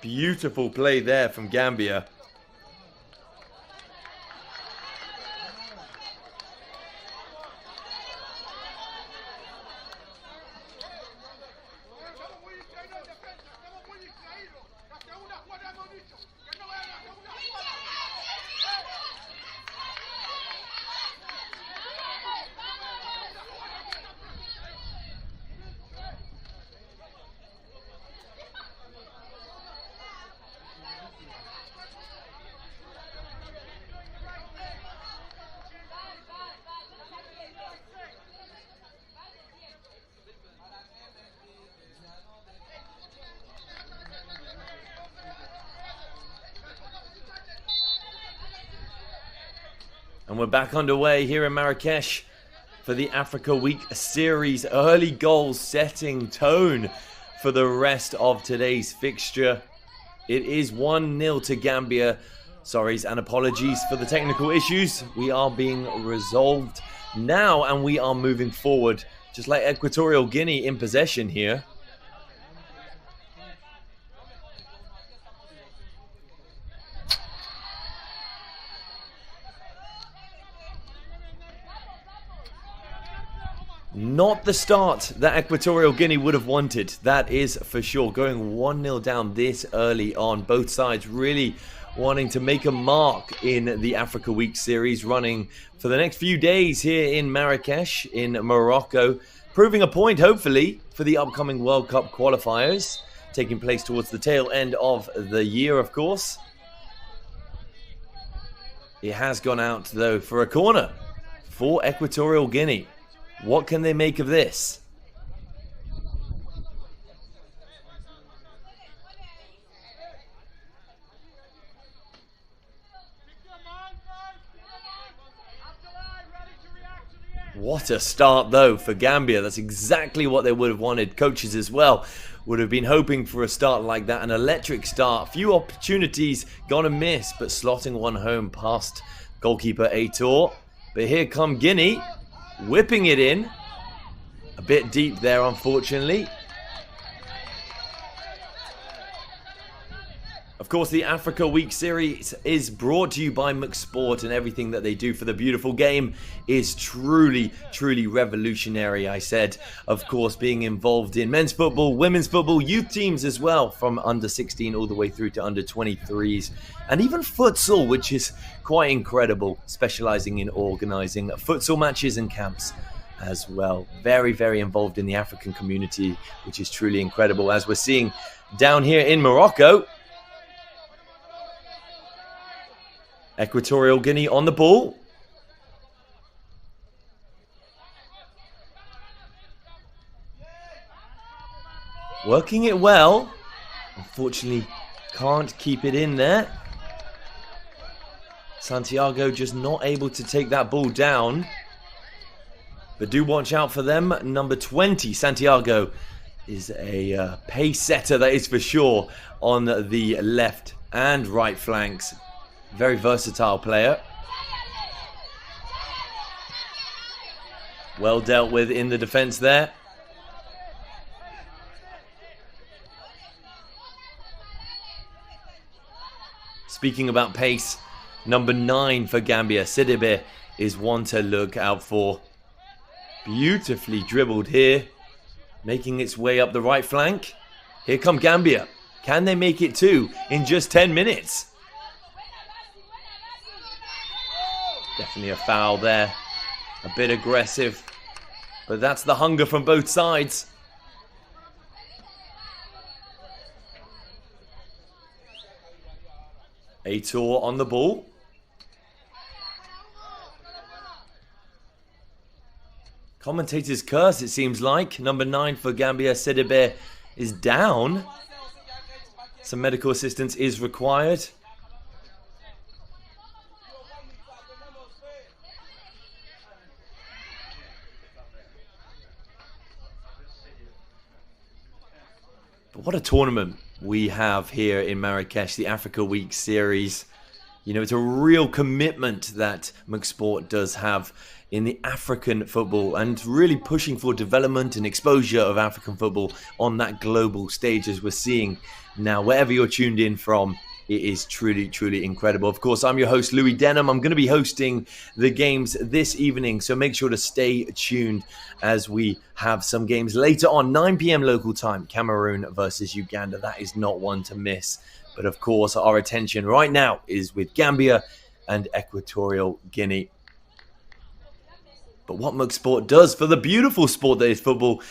Beautiful play there from Gambia. And we're back underway here in Marrakech for the Africa Week series. Early goals setting tone for the rest of today's fixture. It is 1-0 to Gambia. Sorries and apologies for the technical issues. We are being resolved now and we are moving forward. Just like Equatorial Guinea in possession here. Not the start that Equatorial Guinea would have wanted, that is for sure. Going 1-0 down this early on. Both sides really wanting to make a mark in the Africa Week series, running for the next few days here in Marrakech in Morocco. Proving a point, hopefully, for the upcoming World Cup qualifiers, taking place towards the tail end of the year, of course. It has gone out, though, for a corner for Equatorial Guinea. What can they make of this? What a start, though, for Gambia. That's exactly what they would have wanted. Coaches as well would have been hoping for a start like that. An electric start. Few opportunities gonna miss, but slotting one home past goalkeeper Heure. But here come Guinea. Whipping it in. A bit deep there, unfortunately. Of course, the Africa Week series is brought to you by McSport, and everything that they do for the beautiful game is truly, truly revolutionary. I said, of course, being involved in men's football, women's football, youth teams as well, from under 16 all the way through to under 23s, and even futsal, which is quite incredible, specializing in organizing futsal matches and camps as well. Very, very involved in the African community, which is truly incredible, as we're seeing down here in Morocco. Equatorial Guinea on the ball. Working it well. Unfortunately, can't keep it in there. Santiago just not able to take that ball down. But do watch out for them. Number 20, Santiago, is a pace setter, that is for sure, on the left and right flanks. Very versatile player. Well dealt with in the defense there. Speaking about pace, number 9 for Gambia, Sidibé, is one to look out for. Beautifully dribbled here, making its way up the right flank. Here come Gambia. Can they make it 2 in just 10 minutes? Definitely a foul there. A bit aggressive. But that's the hunger from both sides. Heure on the ball. Commentators curse, it seems like. Number 9 for Gambia, Sidibé, is down. Some medical assistance is required. But what a tournament we have here in Marrakech, the Africa Week series. You know, it's a real commitment that McSport does have in the African football, and really pushing for development and exposure of African football on that global stage, as we're seeing now. Wherever you're tuned in from, it is truly, truly incredible. Of course, I'm your host, Louis Denham. I'm going to be hosting the games this evening, so make sure to stay tuned as we have some games later on, 9 p.m. local time, Cameroon versus Uganda. That is not one to miss. But of course, our attention right now is with Gambia and Equatorial Guinea. But what McSport does for the beautiful sport that is football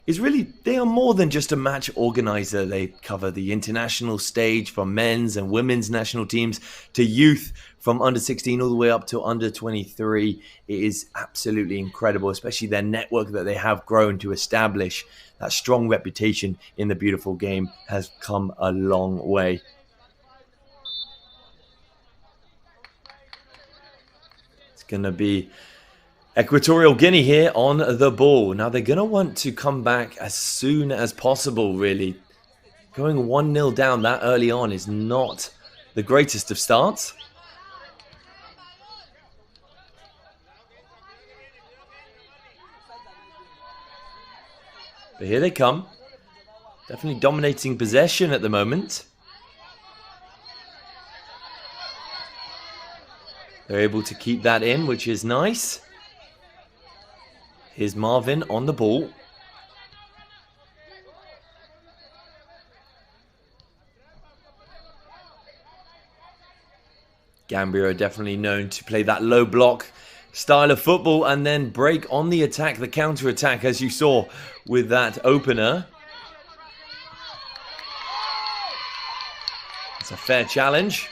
is really, they are more than just a match organizer. They cover the international stage from men's and women's national teams to youth from under 16 all the way up to under 23. It is absolutely incredible, especially their network that they have grown to establish. That strong reputation in the beautiful game has come a long way. It's going to be Equatorial Guinea here on the ball. Now, they're going to want to come back as soon as possible, really. Going 1-0 down that early on is not the greatest of starts. But here they come. Definitely dominating possession at the moment. They're able to keep that in, which is nice. Here's Marvin on the ball. Gambia are definitely known to play that low block style of football and then break on the attack, the counter-attack, as you saw with that opener. It's a fair challenge.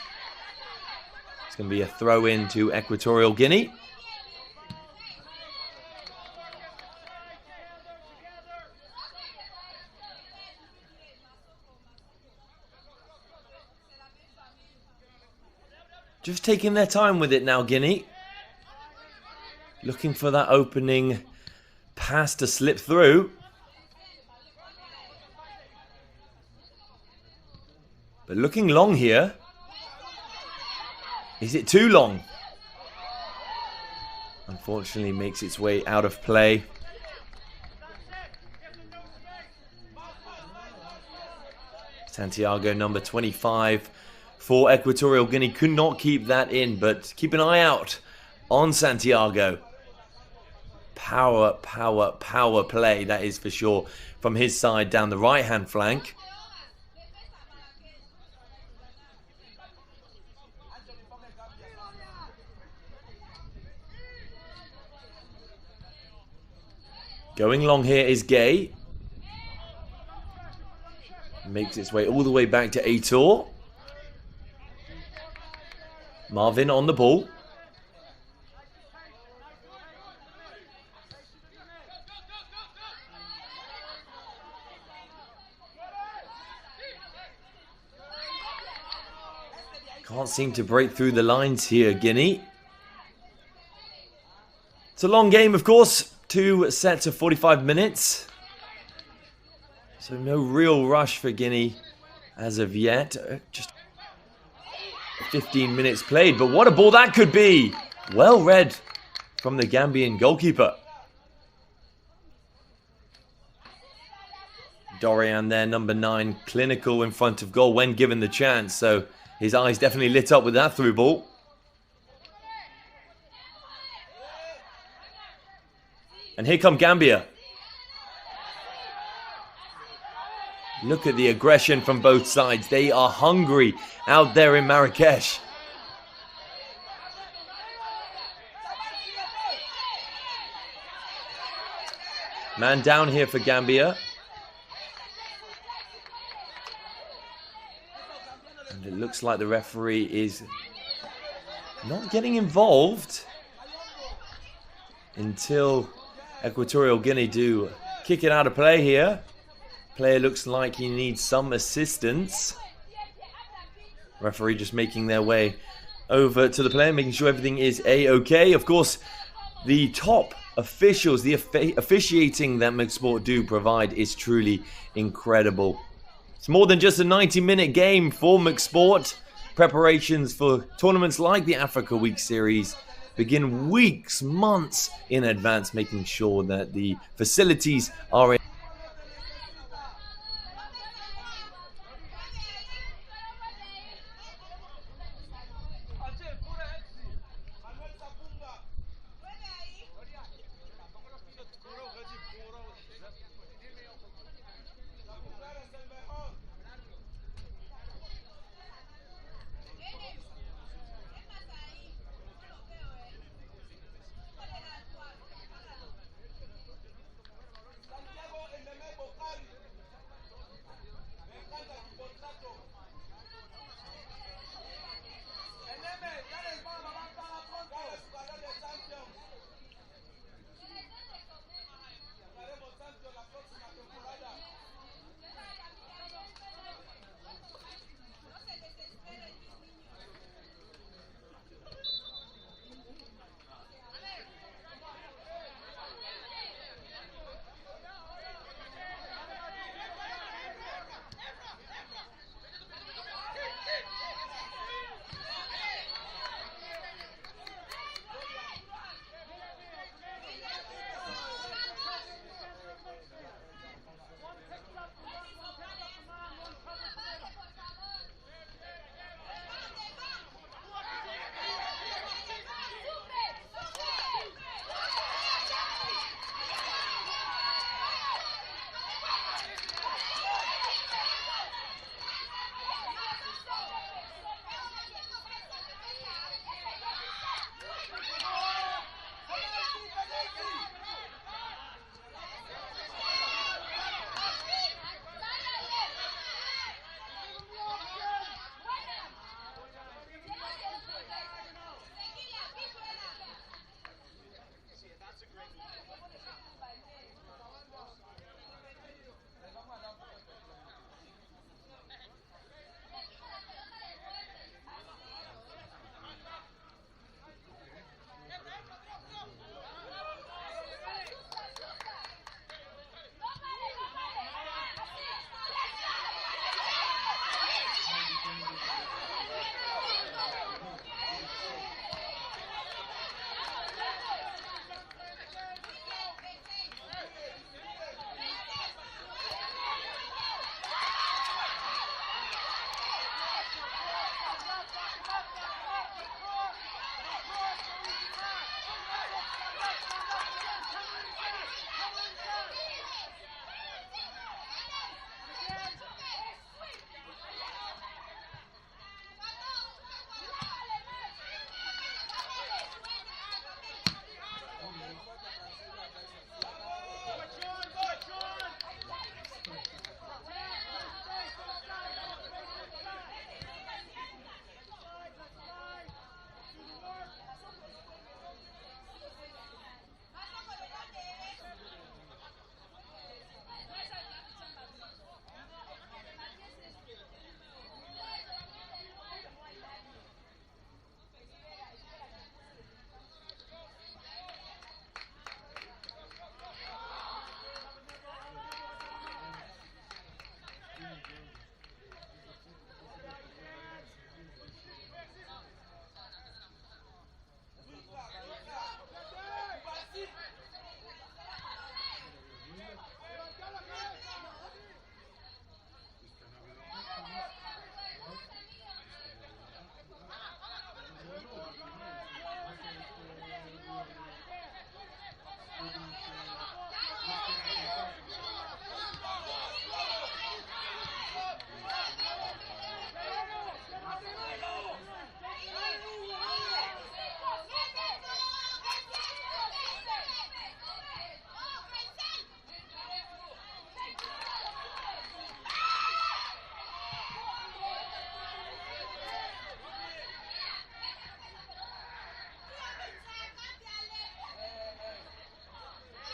It's going to be a throw-in to Equatorial Guinea. Just taking their time with it now, Guinea. Looking for that opening pass to slip through. But looking long here. Is it too long? Unfortunately, makes its way out of play. Santiago, number 25. For Equatorial Guinea, could not keep that in, but keep an eye out on Santiago. Power play, that is for sure, from his side down the right-hand flank. Going long here is Gay. Makes its way all the way back to Aitor. Marvin on the ball. Can't seem to break through the lines here, Guinea. It's a long game, of course. 2 sets of 45 minutes. So no real rush for Guinea as of yet. Just 15 minutes played, but what a ball that could be. Well read from the Gambian goalkeeper. Dorian there, number 9, clinical in front of goal when given the chance. So his eyes definitely lit up with that through ball. And here come Gambia. Look at the aggression from both sides. They are hungry out there in Marrakech. Man down here for Gambia. And it looks like the referee is not getting involved until Equatorial Guinea do kick it out of play here. Player looks like he needs some assistance. Referee just making their way over to the player, making sure everything is A-OK. Of course, the top officials, the officiating that McSport do provide is truly incredible. It's more than just a 90-minute game for McSport. Preparations for tournaments like the Africa Week Series begin weeks, months in advance, making sure that the facilities are in.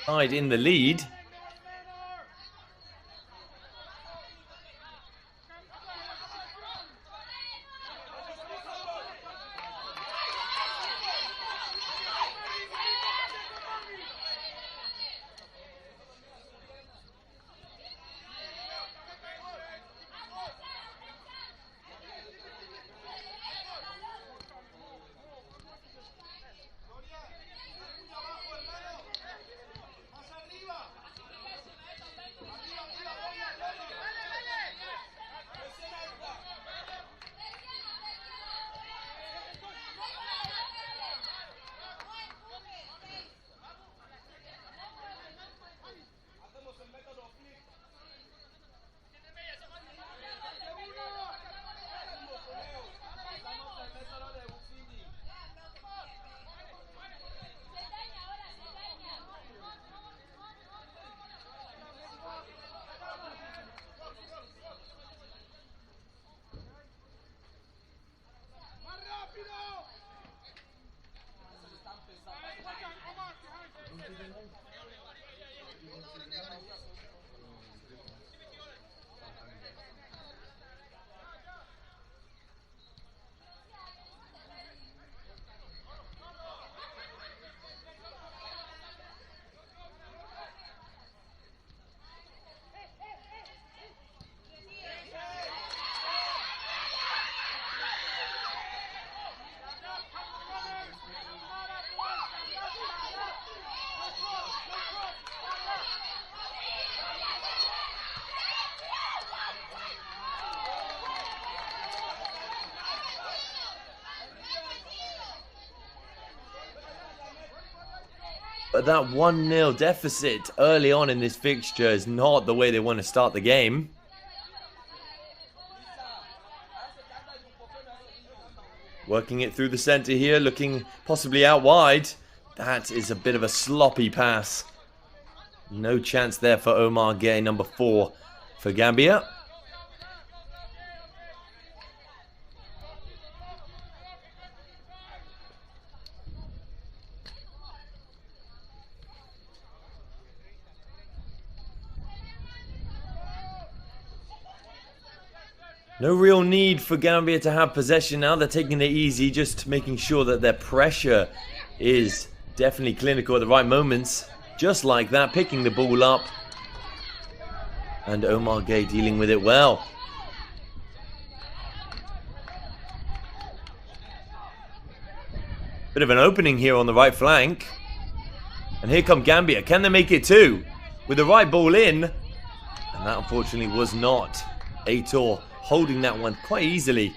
side in the lead. But that 1-0 deficit early on in this fixture is not the way they want to start the game. Working it through the centre here, looking possibly out wide. That is a bit of a sloppy pass. No chance there for Omar Gueye, number 4 for Gambia. No real need for Gambia to have possession now. They're taking it easy, just making sure that their pressure is definitely clinical at the right moments. Just like that, picking the ball up. And Omar Gueye dealing with it well. Bit of an opening here on the right flank. And here come Gambia. Can they make it too? With the right ball in. And that unfortunately was not. Aitor holding that one quite easily.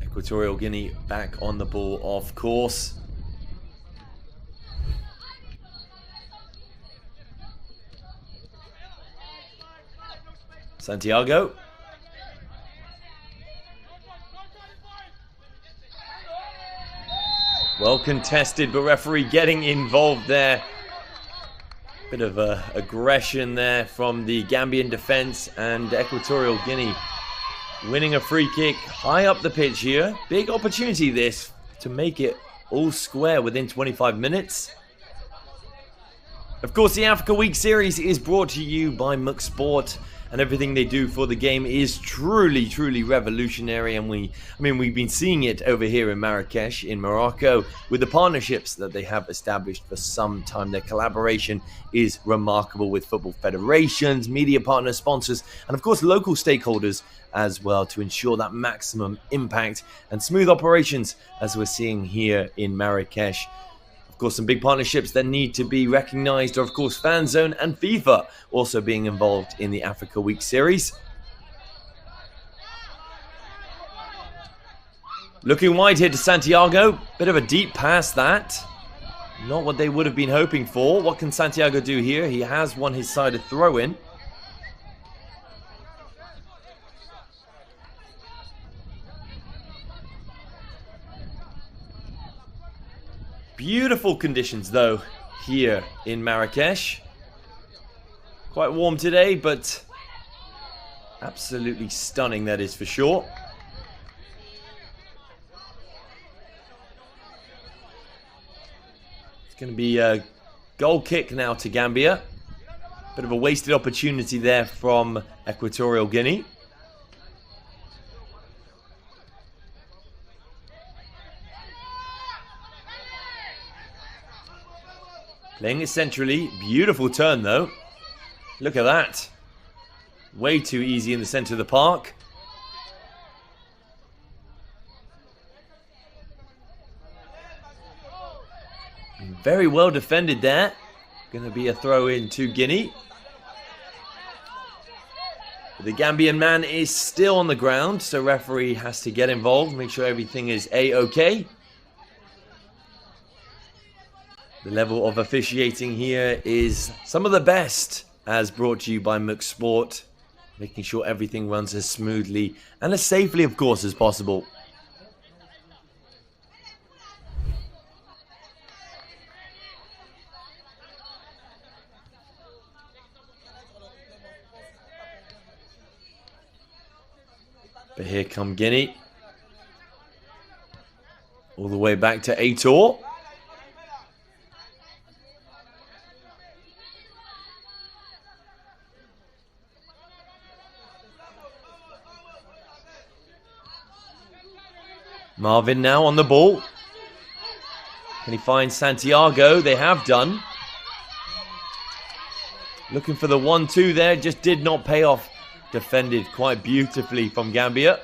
Equatorial Guinea back on the ball, of course. Santiago. Well contested, but referee getting involved there. Bit of aggression there from the Gambian defense, and Equatorial Guinea winning a free kick high up the pitch here. Big opportunity this to make it all square within 25 minutes. Of course, the Africa Week series is brought to you by McSport, and everything they do for the game is truly, truly revolutionary. And we've been seeing it over here in Marrakech, in Morocco, with the partnerships that they have established for some time. Their collaboration is remarkable with football federations, media partners, sponsors, and of course local stakeholders as well, to ensure that maximum impact and smooth operations, as we're seeing here in Marrakech. Of course, some big partnerships that need to be recognized are, of course, FanZone and FIFA also being involved in the Africa Week series. Looking wide here to Santiago. Bit of a deep pass that. Not what they would have been hoping for. What can Santiago do here? He has won his side a throw-in. Beautiful conditions though here in Marrakech. Quite warm today, but Absolutely stunning, that is for sure. It's going to be a goal kick now to Gambia. Bit of a wasted opportunity there from Equatorial Guinea. Playing it centrally. Beautiful turn though. Look at that. Way too easy in the center of the park. Very well defended there. Going to be a throw in to Guinea. The Gambian man is still on the ground, so referee has to get involved, make sure everything is A-OK. The level of officiating here is some of the best, as brought to you by McSport, making sure everything runs as smoothly and as safely, of course, as possible. But here come Guinea. All the way back to Heure. Marvin now on the ball. Can he find Santiago? They have done. Looking for the 1-2 there. Just did not pay off. Defended quite beautifully from Gambia.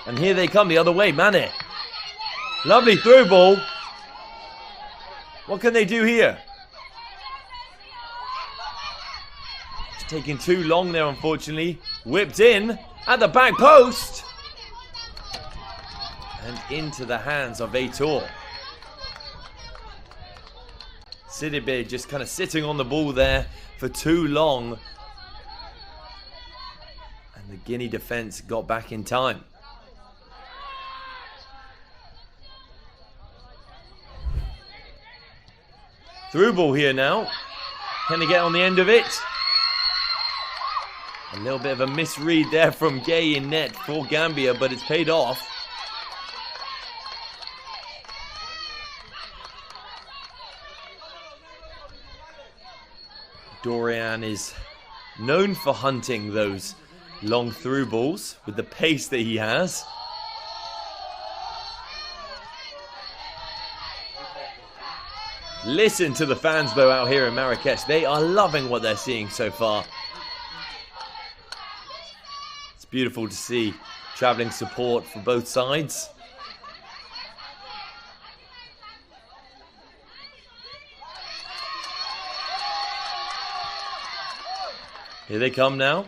And here they come the other way. Mane. Lovely through ball. What can they do here? It's taking too long there, unfortunately. Whipped in at the back post. And into the hands of Heure. Sidibe just kind of sitting on the ball there for too long. And the Guinea defense got back in time. Through ball here now. Can they get on the end of it? A little bit of a misread there from Gay in net for Gambia, but it's paid off. Dorian is known for hunting those long through balls with the pace that he has. Listen to the fans though out here in Marrakech. They are loving what they're seeing so far. It's beautiful to see travelling support for both sides. Here they come now.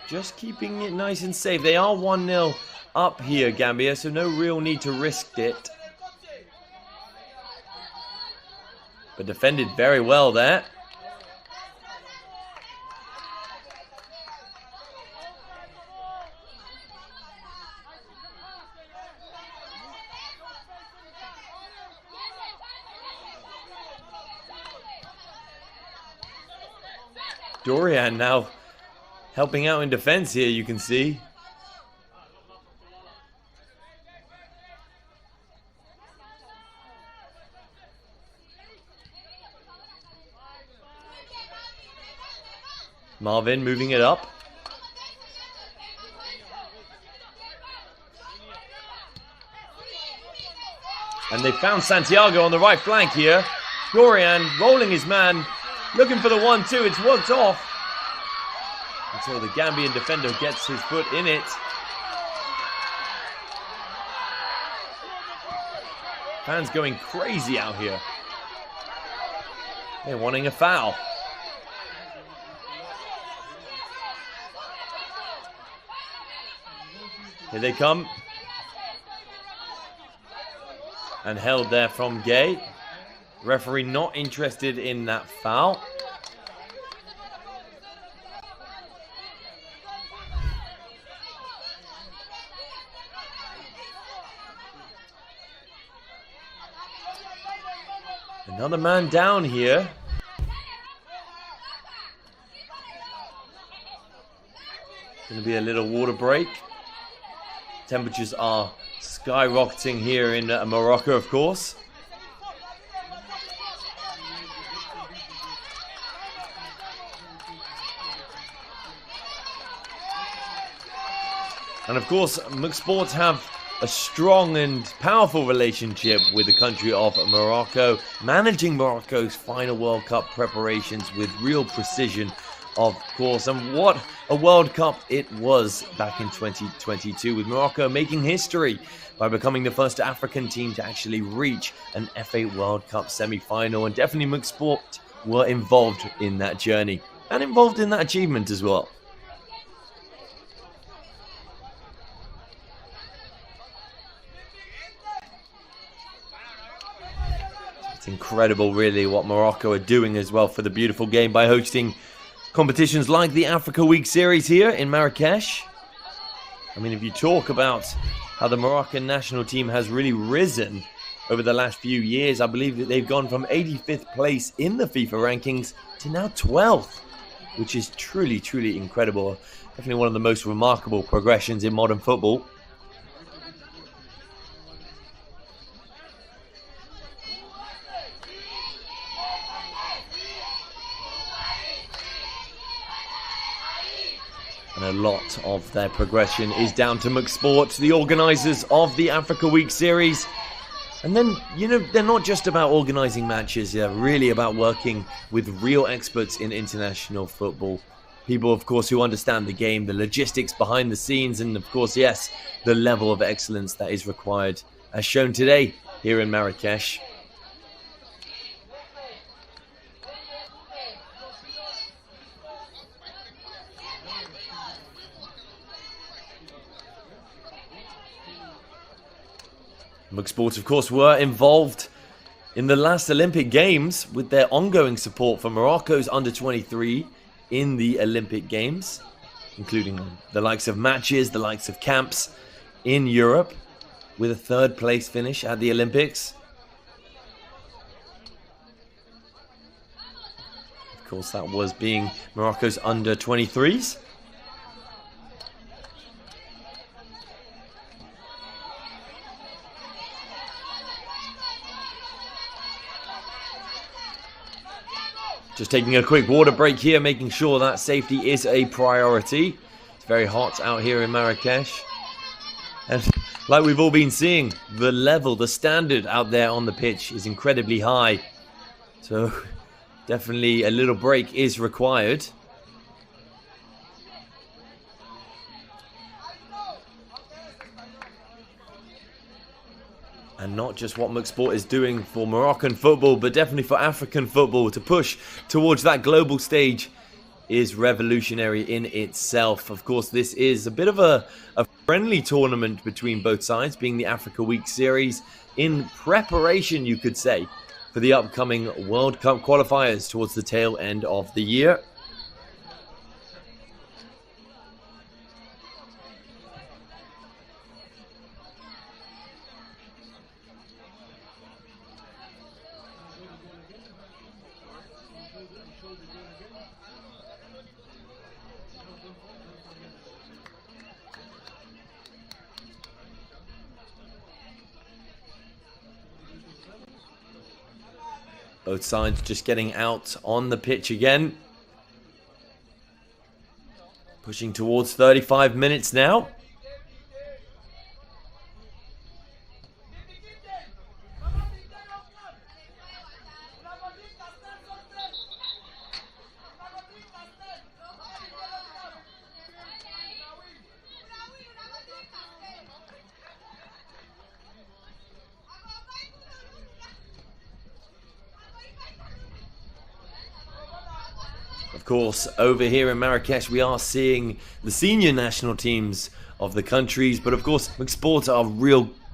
Just keeping it nice and safe. They are 1-0 up here, Gambia, so no real need to risk it. But defended very well there. Dorian now helping out in defense here, you can see. Marvin moving it up. And they found Santiago on the right flank here. Dorian rolling his man. Looking for the 1-2, it's worked off. Until the Gambian defender gets his foot in it. Fans going crazy out here. They're wanting a foul. Here they come. And held there from Gay. Referee not interested in that foul. Another man down here. going to be a little water break. Temperatures are skyrocketing here in Morocco, of course. And of course, McSports have a strong and powerful relationship with the country of Morocco, managing Morocco's final World Cup preparations with real precision, of course. And what a World Cup it was back in 2022, with Morocco making history by becoming the first African team to actually reach an FA World Cup semi-final. And definitely McSport were involved in that journey and involved in that achievement as well. It's incredible, really, what Morocco are doing as well for the beautiful game by hosting competitions like the Africa Week Series here in Marrakech. I mean, if you talk about how the Moroccan national team has really risen over the last few years, I believe that they've gone from 85th place in the FIFA rankings to now 12th, which is truly, truly incredible. Definitely one of the most remarkable progressions in modern football. And a lot of their progression is down to McSports, the organisers of the Africa Week Series. And then, you know, they're not just about organising matches, they're really about working with real experts in international football. People, of course, who understand the game, the logistics behind the scenes, and of course, yes, the level of excellence that is required, as shown today here in Marrakech. McSports, of course, were involved in the last Olympic Games with their ongoing support for Morocco's under-23 in the Olympic Games, including the likes of matches, the likes of camps in Europe, with a third-place finish at the Olympics. Of course, that was being Morocco's under-23s. Just taking a quick water break here, making sure that safety is a priority. It's very hot out here in Marrakech. And like we've all been seeing, the level, the standard out there on the pitch is incredibly high. So definitely a little break is required. And not just what McSport is doing for Moroccan football, but definitely for African football. To push towards that global stage is revolutionary in itself. Of course, this is a bit of a friendly tournament between both sides, being the Africa Week Series, in preparation, you could say, for the upcoming World Cup qualifiers towards the tail end of the year. Both sides just getting out on the pitch again. Pushing towards 35 minutes now. Of course, over here in Marrakech, we are seeing the senior national teams of the countries, but of course, McSport are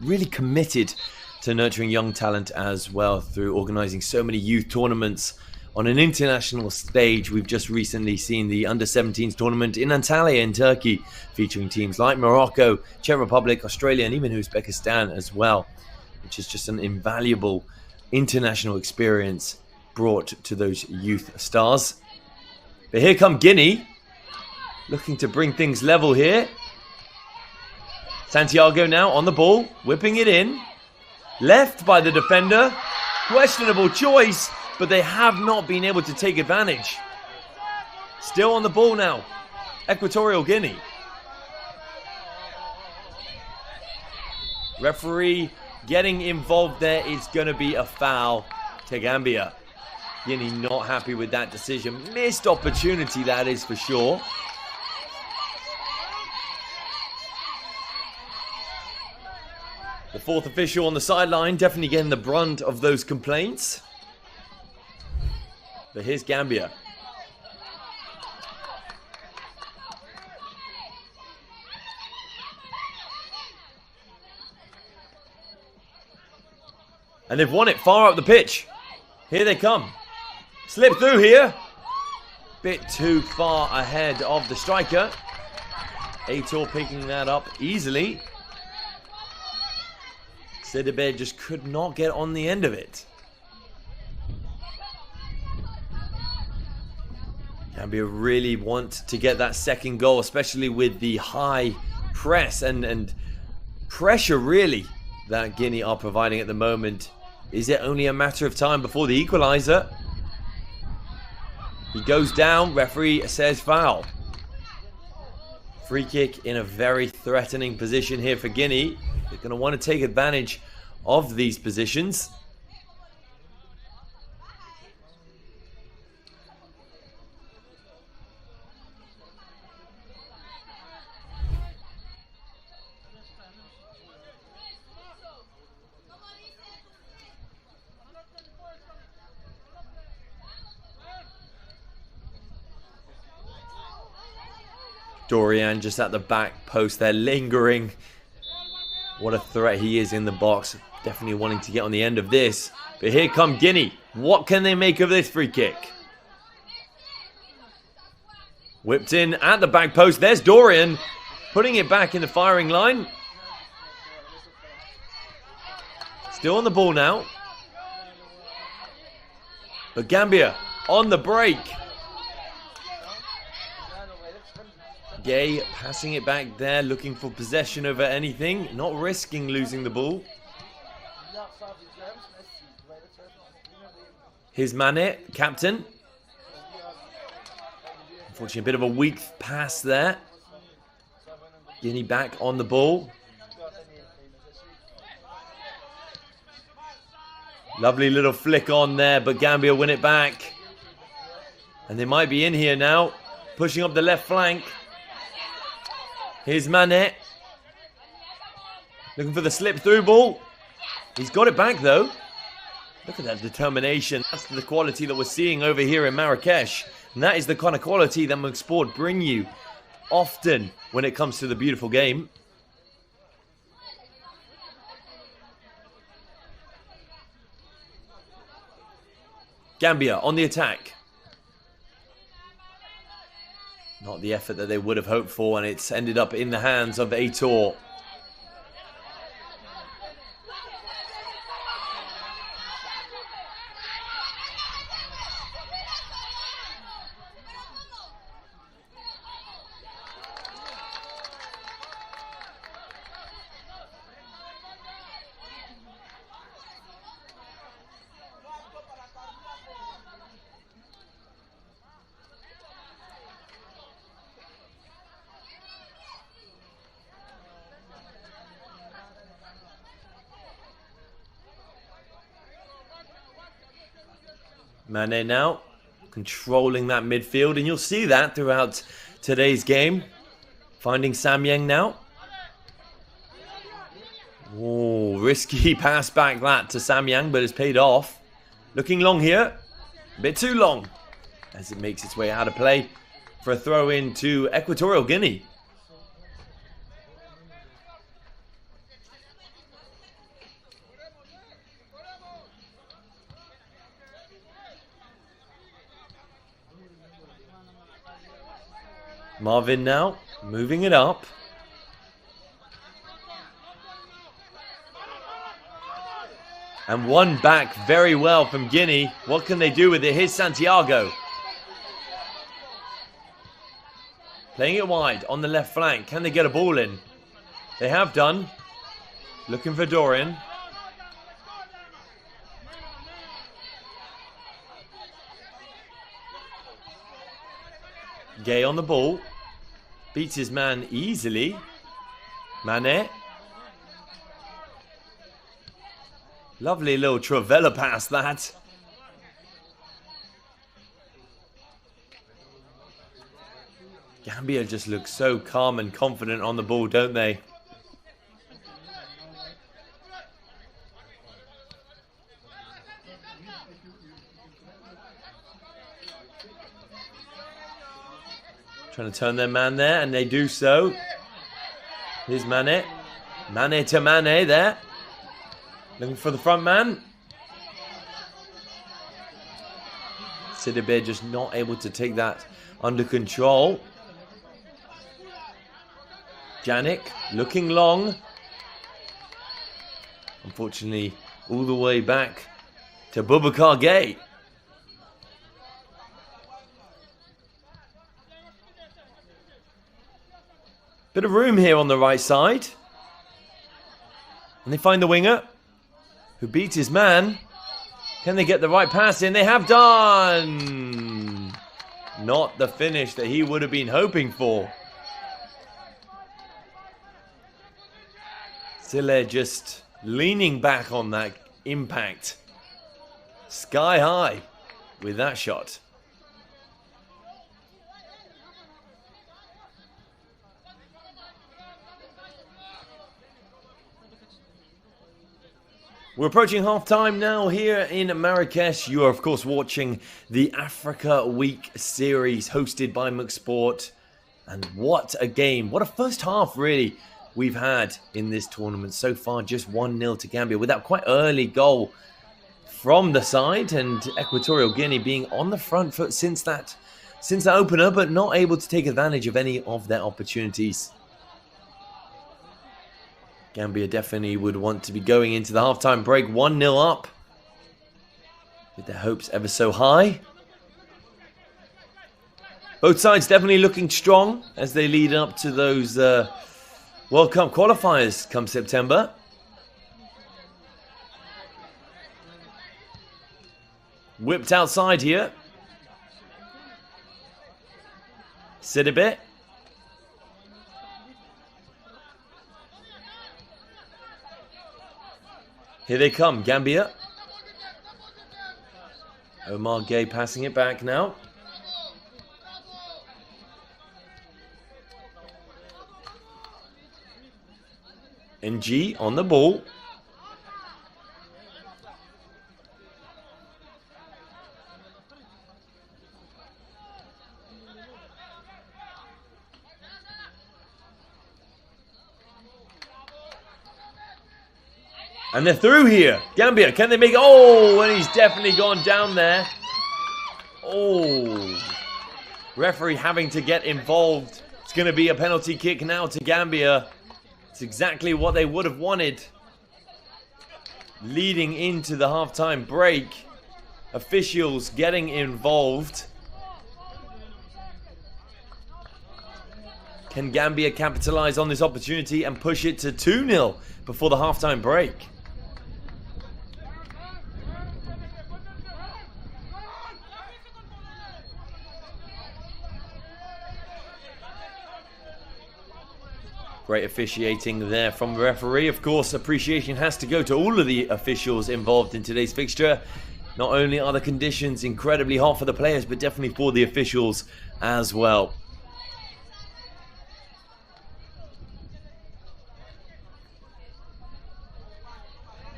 really committed to nurturing young talent as well through organising so many youth tournaments on an international stage. We've just recently seen the Under-17s tournament in Antalya in Turkey, featuring teams like Morocco, Czech Republic, Australia, and even Uzbekistan as well, which is just an invaluable international experience brought to those youth stars. But here come Guinea, looking to bring things level here. Santiago now on the ball, whipping it in. Left by the defender. Questionable choice, but they have not been able to take advantage. Still on the ball now, Equatorial Guinea. Referee getting involved there. It's going to be a foul to Gambia. Guinea not happy with that decision. Missed opportunity, that is for sure. The fourth official on the sideline, definitely getting the brunt of those complaints. But here's Gambia. And they've won it far up the pitch. Here they come. Slip through here. Bit too far ahead of the striker. Aitor picking that up easily. Sidibe just could not get on the end of it. Gambia really want to get that second goal, especially with the high press and pressure really that Guinea are providing at the moment. Is it only a matter of time before the equaliser? He goes down, referee says foul. Free kick in a very threatening position here for Guinea. They're going to want to take advantage of these positions. Dorian just at the back post there, lingering. What a threat he is in the box. Definitely wanting to get on the end of this. But here come Guinea. What can they make of this free kick? Whipped in at the back post. There's Dorian putting it back in the firing line. Still on the ball now. But Gambia on the break. Gay passing it back there, looking for possession over anything, not risking losing the ball. Here's Mane, captain. Unfortunately, a bit of a weak pass there. Guinea back on the ball. Lovely little flick on there, but Gambia win it back. And they might be in here now, pushing up the left flank. Here's Mane. Looking for the slip through ball. He's got it back though. Look at that determination. That's the quality that we're seeing over here in Marrakech. And that is the kind of quality that McSport bring you often when it comes to the beautiful game. Gambia on the attack. Not the effort that they would have hoped for, and it's ended up in the hands of Aitor. Mane now controlling that midfield, and you'll see that throughout today's game. Finding Samyang now. Oh, risky pass back that to Samyang, but it's paid off. Looking long here. A bit too long as it makes its way out of play for a throw in to Equatorial Guinea. Marvin now, moving it up. And one back very well from Guinea. What can they do with it? Here's Santiago. Playing it wide on the left flank. Can they get a ball in? They have done. Looking for Dorian. Gay on the ball. Beats his man easily. Mane. Lovely little Travella pass, that. Gambia just looks so calm and confident on the ball, don't they? Trying to turn their man there, and they do so. Here's Mane. Mane to Mane there. Looking for the front man. Sidibe just not able to take that under control. Janik looking long. Unfortunately, all the way back to Boubacar Gay. Bit of room here on the right side. And they find the winger, who beats his man. Can they get the right pass in? They have done! Not the finish that he would have been hoping for. Sille just leaning back on that impact. Sky high with that shot. We're approaching half-time now here in Marrakech. You are, of course, watching the Africa Week series hosted by McSport. And what a game. What a first half, really, we've had in this tournament. So far, just 1-0 to Gambia with that quite early goal from the side. And Equatorial Guinea being on the front foot since that opener, but not able to take advantage of any of their opportunities. Gambia definitely would want to be going into the halftime break 1-0 up, with their hopes ever so high. Both sides definitely looking strong as they lead up to those World Cup qualifiers come September. Whipped outside here. Sidibe. Here they come, Gambia. Omar Gay passing it back now. NG on the ball. And they're through here. Gambia, can they make... Oh, and he's definitely gone down there. Oh. Referee having to get involved. It's going to be a penalty kick now to Gambia. It's exactly what they would have wanted. Leading into the halftime break. Officials getting involved. Can Gambia capitalize on this opportunity and push it to 2-0 before the halftime break? Great officiating there from the referee. Of course, appreciation has to go to all of the officials involved in today's fixture. Not only are the conditions incredibly hot for the players, but definitely for the officials as well.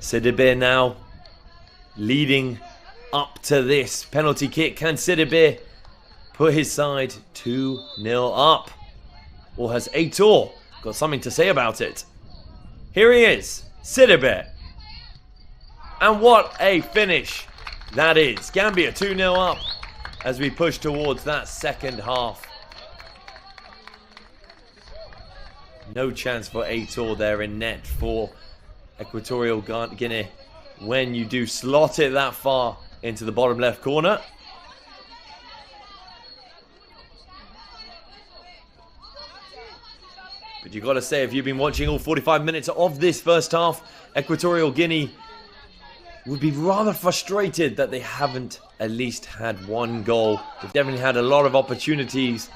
Sidibe now leading up to this penalty kick. Can Sidibe put his side 2-0 up? Or has Aitor got something to say about it? Here he is, Sidibe. And what a finish that is. Gambia 2-0 up as we push towards that second half. No chance for Aitor there in net for Equatorial Guinea when you do slot it that far into the bottom left corner. But you got to say, if you've been watching all 45 minutes of this first half, Equatorial Guinea would be rather frustrated that they haven't at least had one goal. They've definitely had a lot of opportunities,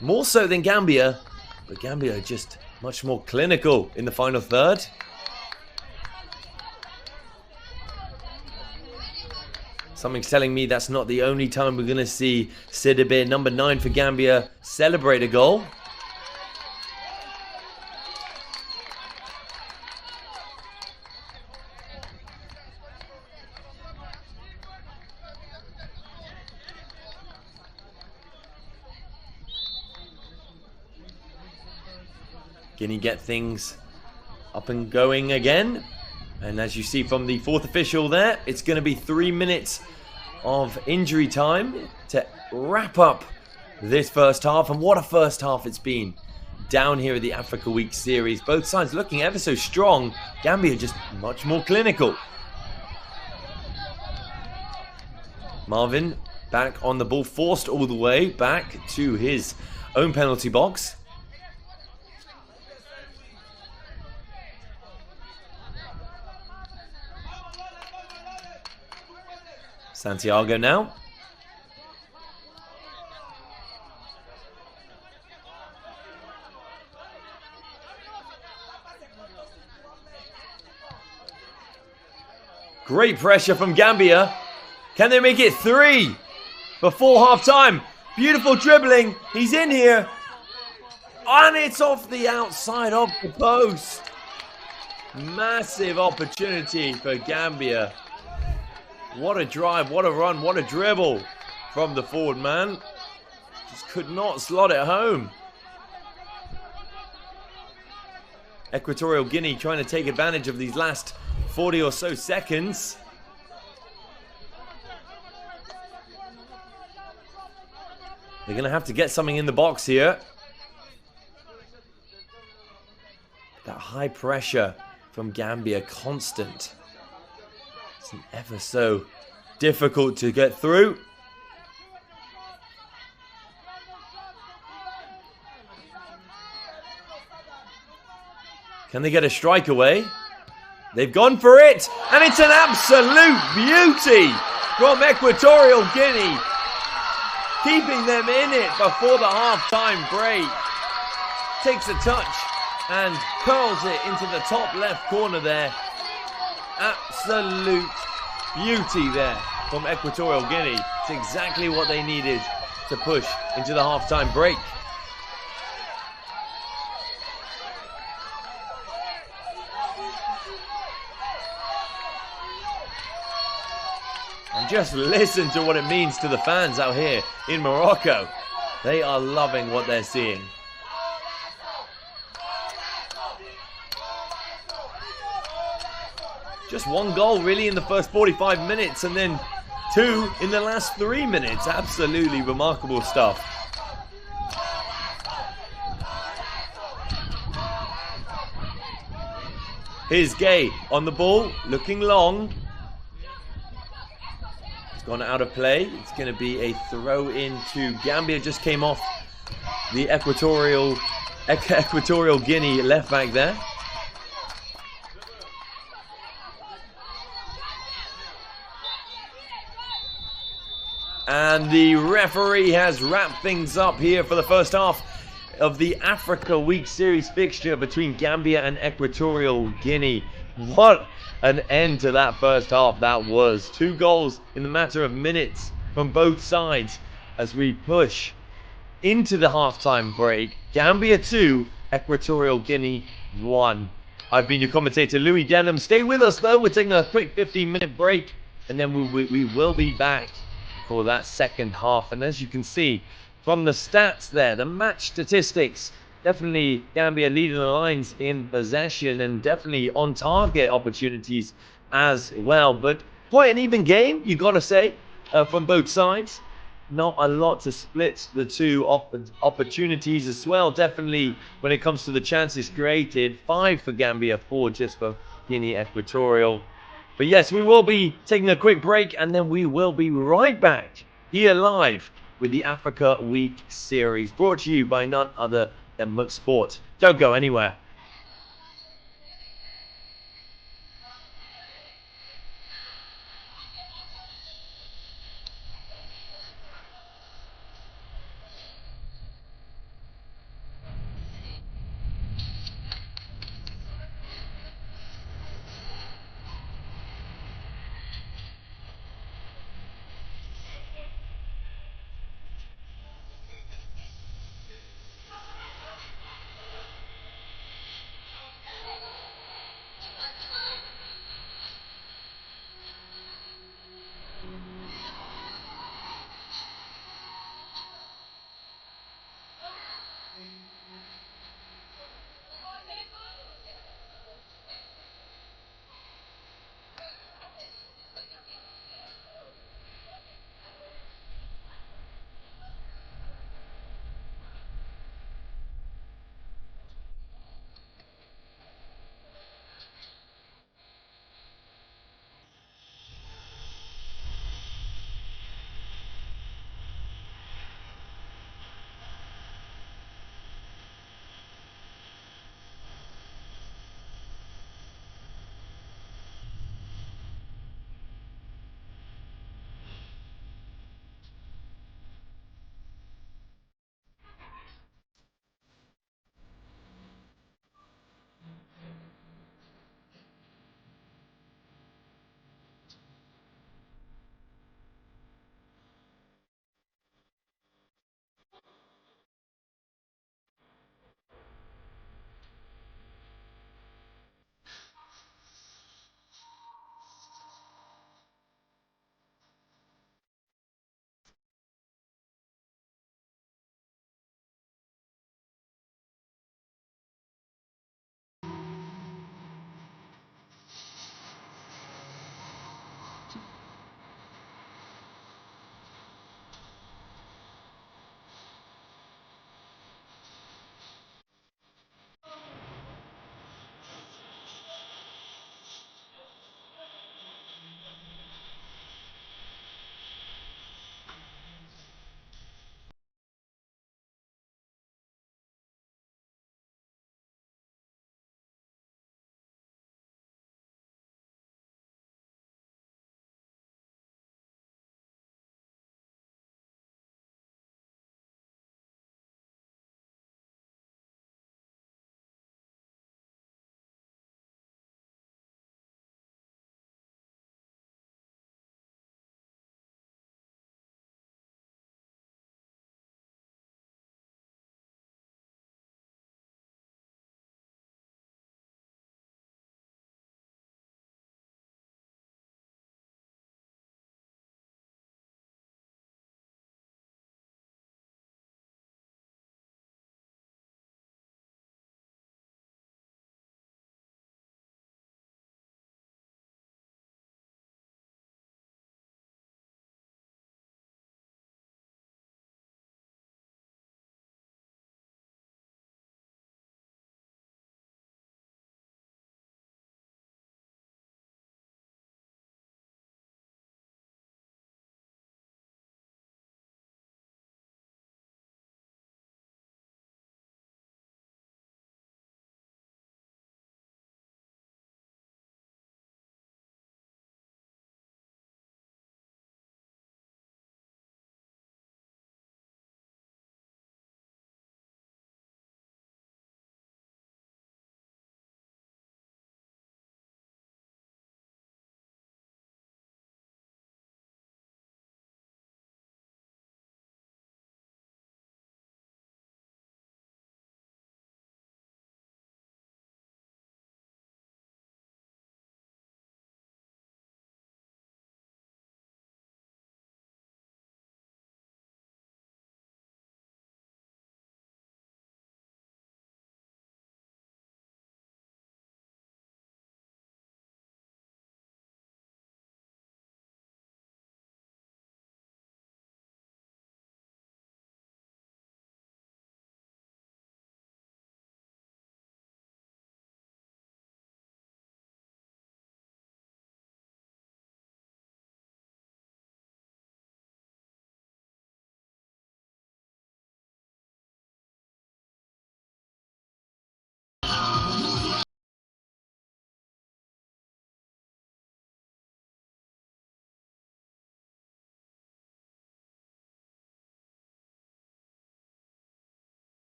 more so than Gambia, but Gambia are just much more clinical in the final third. Something's telling me that's not the only time we're going to see Sidibe, number 9 for Gambia, celebrate a goal. Guinea get things up and going again. And as you see from the fourth official there, it's going to be 3 minutes of injury time to wrap up this first half. And what a first half it's been down here at the Africa Week Series. Both sides looking ever so strong. Gambia just much more clinical. Marvin back on the ball, forced all the way back to his own penalty box. Santiago now. Great pressure from Gambia. Can they make it 3 before half time? Beautiful dribbling. He's in here. And it's off the outside of the post. Massive opportunity for Gambia. What a drive, what a run, what a dribble from the forward man. Just could not slot it home. Equatorial Guinea trying to take advantage of these last 40 or so seconds. They're going to have to get something in the box here. That high pressure from Gambia, constant. It's ever so difficult to get through. Can they get a strike away? They've gone for it, and it's an absolute beauty from Equatorial Guinea, keeping them in it before the half-time break. Takes a touch and curls it into the top left corner there. Absolute beauty there from Equatorial Guinea. It's exactly what they needed to push into the half-time break. And just listen to what it means to the fans out here in Morocco. They are loving what they're seeing. Just one goal really in the first 45 minutes and then 2 in the last 3 minutes. Absolutely remarkable stuff. Here's Gay on the ball, looking long. It's gone out of play. It's going to be a throw into Gambia. Just came off the Equatorial Guinea left back there. And the referee has wrapped things up here for the first half of the Africa Week Series fixture between Gambia and Equatorial Guinea. What an end to that first half that was. 2 goals in the matter of minutes from both sides as we push into the halftime break. Gambia 2, Equatorial Guinea 1. I've been your commentator, Louis Denham. Stay with us though. We're taking a quick 15-minute break and then we will be back for that second half. And as you can see from the stats there, the match statistics, definitely Gambia leading the lines in possession and definitely on target opportunities as well. But quite an even game, you got to say, from both sides. Not a lot to split the two opportunities as well. Definitely when it comes to the chances created, 5 for Gambia, 4 just for Guinea Equatorial. But yes, we will be taking a quick break and then we will be right back here live with the Africa Week Series, brought to you by none other than McSport. Don't go anywhere.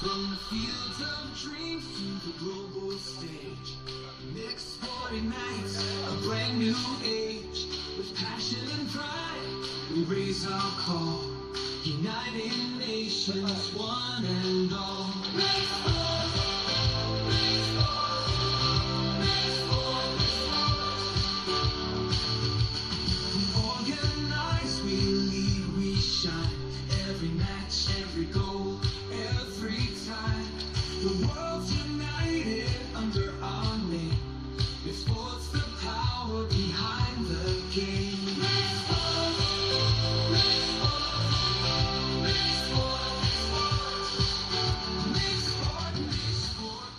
From the fields of dreams to the global stage, mixed sporting nights, a brand new age. With passion and pride, we raise our call, uniting nations, one and all. Make sport, make sport, make sport, make sport. We organize, we lead, we shine. Every match, every goal, every time. The world's united under our name. It's sports, the power behind the game. Make sport, make sport, make sport, make sport, make sport.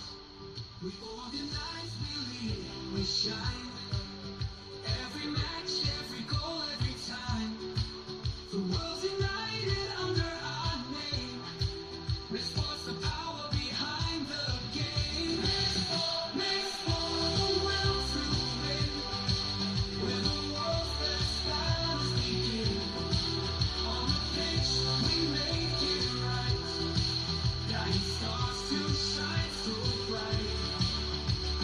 We organize, we lead, we shine. Every match, every goal, every time. The world's united under our name. Make sports, the power behind the game. Make sport, the will to win. Where the world's best battles begin. On the pitch, we make it right. Guiding stars to shine so bright.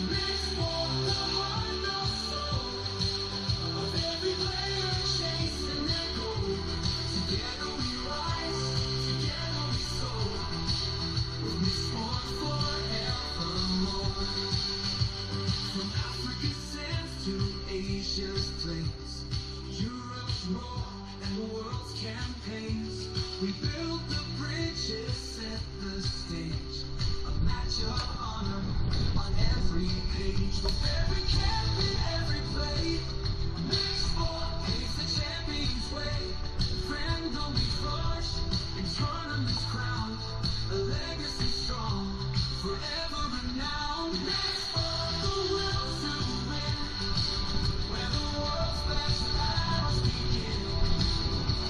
Make sport the heart and soul of every player chasing their goal. Together we rise, together we soar. We'll make sport forevermore. From Africa's sands to Asia's plains, Europe's roar and the world's campaigns. We build the bridges, set the stage. A match of honor on every page. With every camp in every play, make sport paves the champion's way. Friend only flush and tournaments crowned. A legacy strong, forever renowned. Make sport the will to win. Where the world's best battles begin.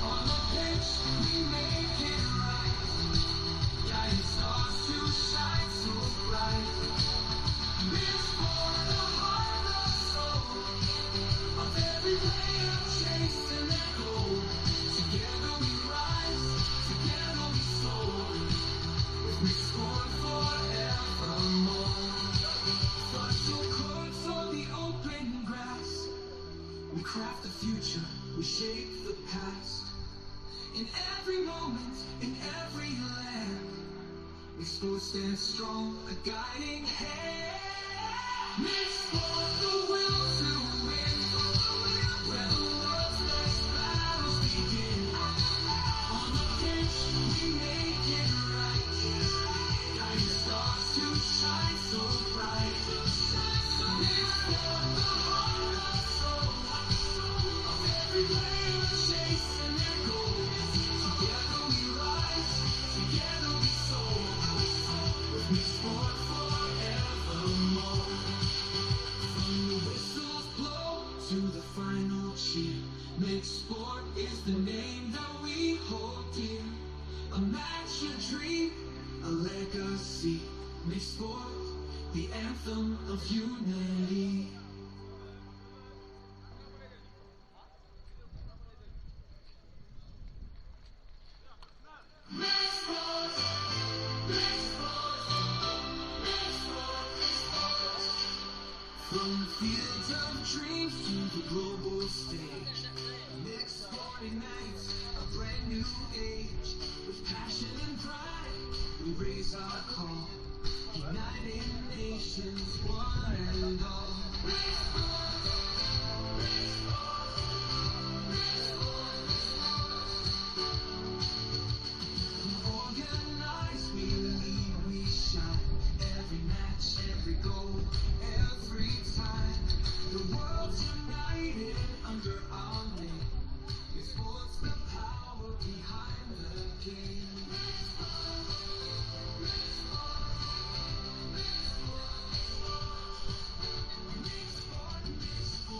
On the pitch, we make it right. Guiding stars to shine so bright. Make sport the heart and soul of every player chasing their goal. Together we rise, together we soar. We score forevermore. Fossil courts on the open grass. We craft the future, we shape the past. In every moment, in every land, we sport stand strong, a guiding hand. Make sport the will to win. Where the world's best battles begin. On the pitch, we make it right. Guiding stars to shine so bright. Make sport the heart and soul of every player chasing their goal. Together we rise, together we soar. Make sport forevermore. From the whistles blow to the final cheer, make sport is the name that we hold dear. A match, a dream, a legacy. Make sport the anthem of unity. Make sport, make sport, make sport, make sport. From the fields of dreams to the global stage, mixed sporting nights, a brand new age. With passion and pride, we raise our call, uniting nations, one and all. Make sport, make sport, make sport, make sport. We organize, we lead, we shine. Every match, every goal, every time. The world's united under our name. It's sports, the power behind the game. Make sport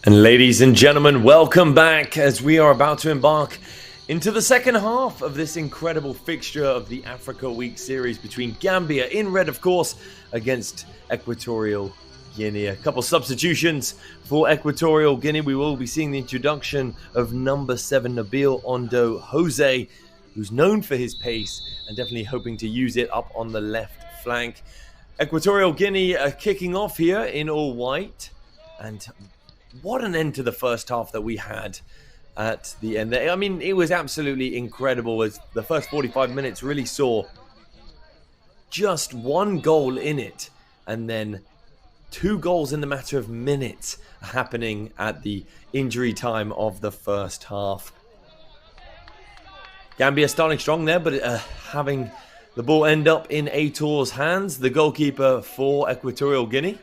And ladies and gentlemen, welcome back as we are about to embark into the second half of this incredible fixture of the Africa Week series between Gambia, in red of course, against Equatorial Guinea. A couple substitutions for Equatorial Guinea. We will be seeing the introduction of number 7 Nabil Ondo Jose, who's known for his pace and definitely hoping to use it up on the left flank. Equatorial Guinea kicking off here in all white, and what an end to the first half that we had at the end there. I mean, it was absolutely incredible as the first 45 minutes really saw just one goal in it, and then 2 goals in the matter of minutes happening at the injury time of the first half. Gambia starting strong there, but having the ball end up in Aitor's hands, the goalkeeper for Equatorial Guinea.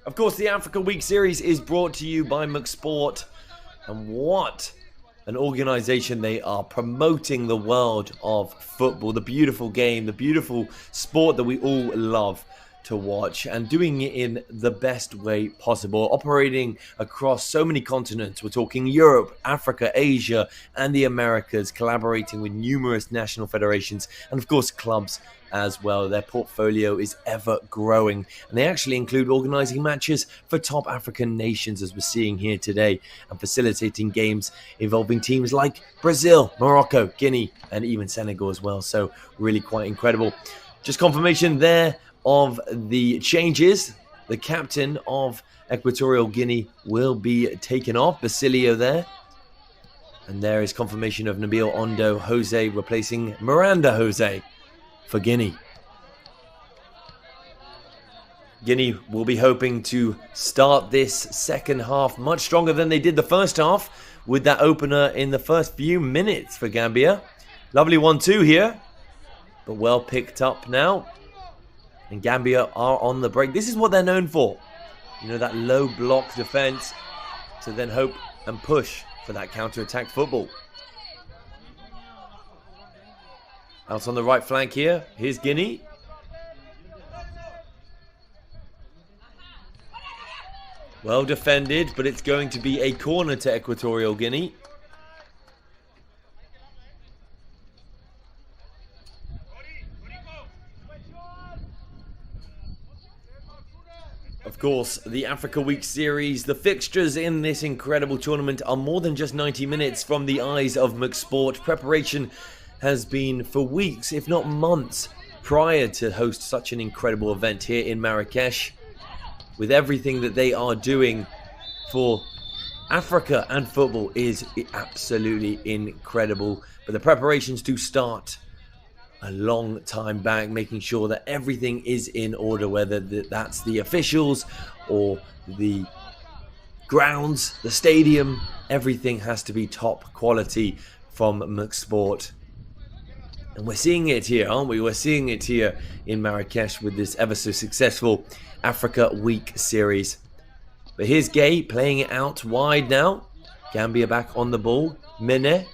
Of course, the Africa Week series is brought to you by McSport. And what an organization they are, promoting the world of football, the beautiful game, the beautiful sport that we all love to watch, and doing it in the best way possible, operating across so many continents. We're talking Europe, Africa, Asia, and the Americas, collaborating with numerous national federations and of course clubs as well. Their portfolio is ever growing, and they actually include organizing matches for top African nations, as we're seeing here today, and facilitating games involving teams like Brazil, Morocco, Guinea, and even Senegal as well. So really quite incredible. Just confirmation there of the changes. The captain of Equatorial Guinea will be taken off, Basilio there. And there is confirmation of Nabil Ondo Jose replacing Miranda Jose for Guinea. Guinea will be hoping to start this second half much stronger than they did the first half, with that opener in the first few minutes for Gambia. Lovely 1-2 here, but well picked up now. And Gambia are on the break. This is what they're known for. You know, that low block defense to then hope and push for that counter-attack football. Out on the right flank here. Here's Guinea. Well defended, but it's going to be a corner to Equatorial Guinea. Of course, the Africa Week series, the fixtures in this incredible tournament are more than just 90 minutes from the eyes of McSport. Preparation has been for weeks, if not months, prior to host such an incredible event here in Marrakech. With everything that they are doing for Africa and football is absolutely incredible. But the preparations do start a long time back, making sure that everything is in order, whether that's the officials or the grounds, the stadium. Everything has to be top quality from McSport. And we're seeing it here, aren't we? We're seeing it here in Marrakech with this ever so successful Africa Week series. But here's Gay playing it out wide now. Gambia back on the ball. Mene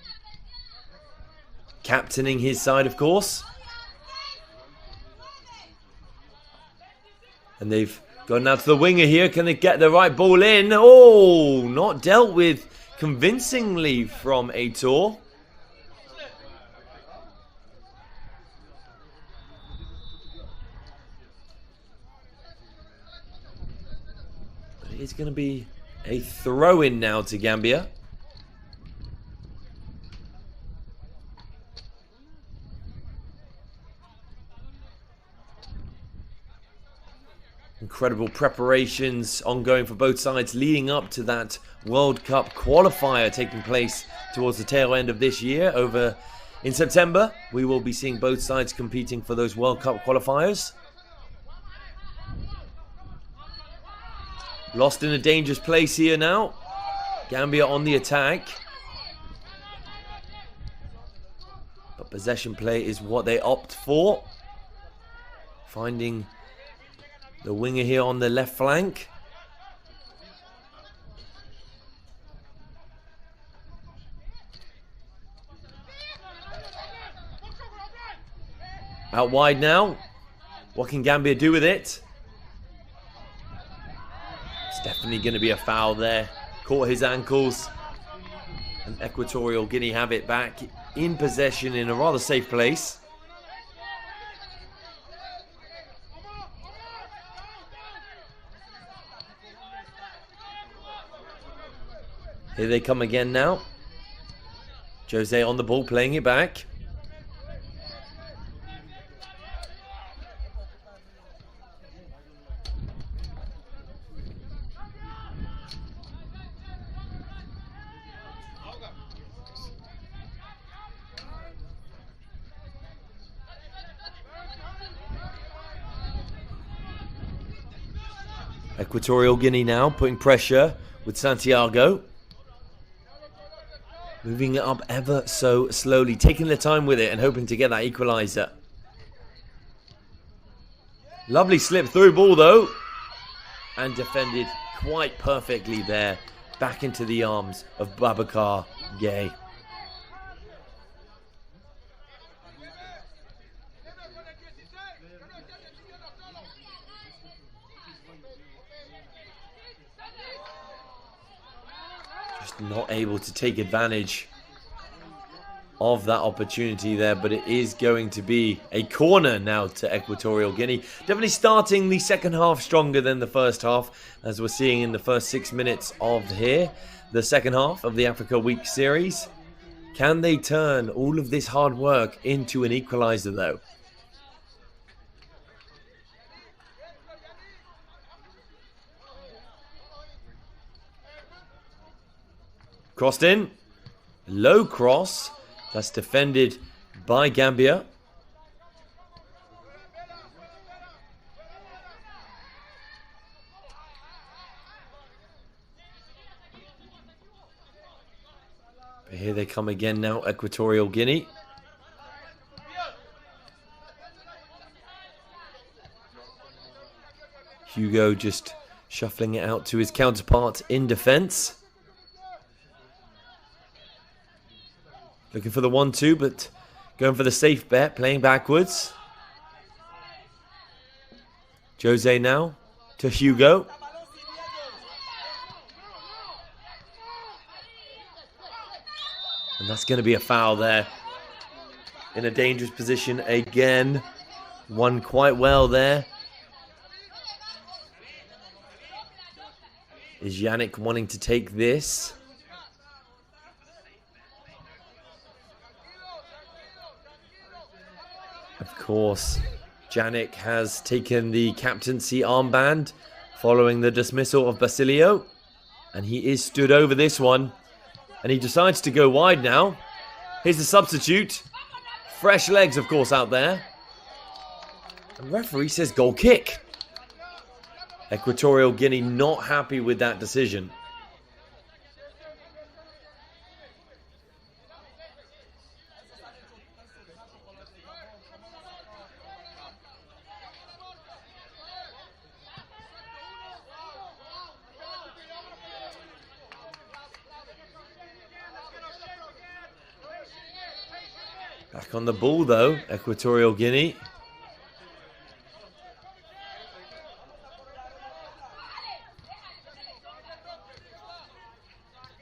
captaining his side, of course. And they've gone now to the winger here. Can they get the right ball in? Oh, not dealt with convincingly from Aitor. But it's going to be a throw-in now to Gambia. Incredible preparations ongoing for both sides leading up to that World Cup qualifier taking place towards the tail end of this year. Over in September, we will be seeing both sides competing for those World Cup qualifiers. Lost in a dangerous place here now. Gambia on the attack. But possession play is what they opt for. Finding the winger here on the left flank. Out wide now. What can Gambia do with it? It's definitely going to be a foul there. Caught his ankles. And Equatorial Guinea have it back in possession in a rather safe place. Here they come again now. Jose on the ball, playing it back. Equatorial Guinea now putting pressure with Santiago. Moving it up ever so slowly, taking their time with it and hoping to get that equaliser. Lovely slip through ball though. And defended quite perfectly there. Back into the arms of Babacar Gay. Not able to take advantage of that opportunity there, but it is going to be a corner now to Equatorial Guinea. Definitely starting the second half stronger than the first half, as we're seeing in the first 6 minutes of the second half of the Africa Week series. Can they turn all of this hard work into an equaliser though? Crossed in. Low cross. That's defended by Gambia. But here they come again now, Equatorial Guinea. Hugo just shuffling it out to his counterpart in defence. Looking for the 1-2, but going for the safe bet, playing backwards. Jose now to Hugo. And that's going to be a foul there. In a dangerous position again. Won quite well there. Is Yannick wanting to take this? Of course, Janik has taken the captaincy armband following the dismissal of Basilio. And he is stood over this one. And he decides to go wide now. Here's the substitute. Fresh legs, of course, out there. And the referee says goal kick. Equatorial Guinea not happy with that decision. Back on the ball though, Equatorial Guinea.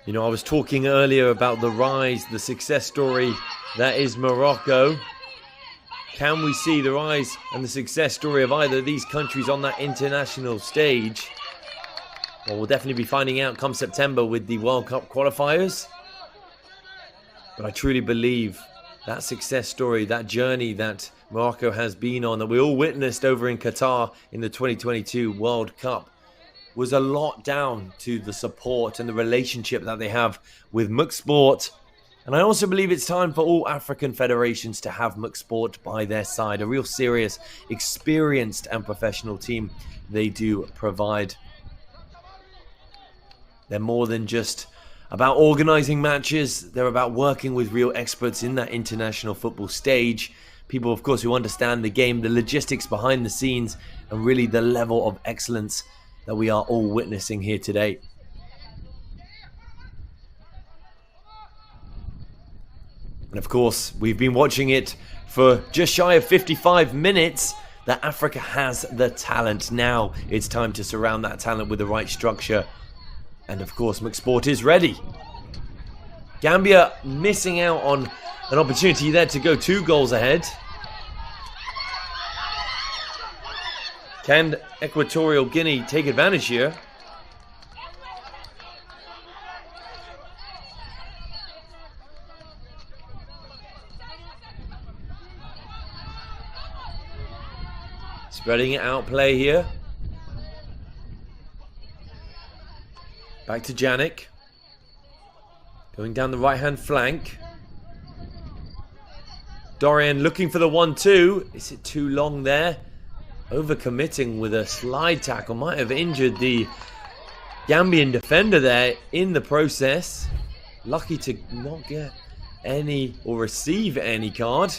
You know, I was talking earlier about the rise, the success story that is Morocco. Can we see the rise and the success story of either of these countries on that international stage? Well, we'll definitely be finding out come September with the World Cup qualifiers. But I truly believe that success story, that journey that Morocco has been on, that we all witnessed over in Qatar in the 2022 World Cup, was a lot down to the support and the relationship that they have with McSport. And I also believe it's time for all African federations to have McSport by their side. A real serious, experienced and professional team they do provide. They're more than just about organising matches. They're about working with real experts in that international football stage. People, of course, who understand the game, the logistics behind the scenes, and really the level of excellence that we are all witnessing here today. And of course, we've been watching it for just shy of 55 minutes. that Africa has the talent. Now it's time to surround that talent with the right structure. And of course, McSport is ready. Gambia missing out on an opportunity there to go 2 goals ahead. Can Equatorial Guinea take advantage here? Spreading it out play here. Back to Janik. Going down the right-hand flank. Dorian looking for the 1-2. Is it too long there? Overcommitting with a slide tackle. Might have injured the Gambian defender there in the process. Lucky to not get any or receive any card.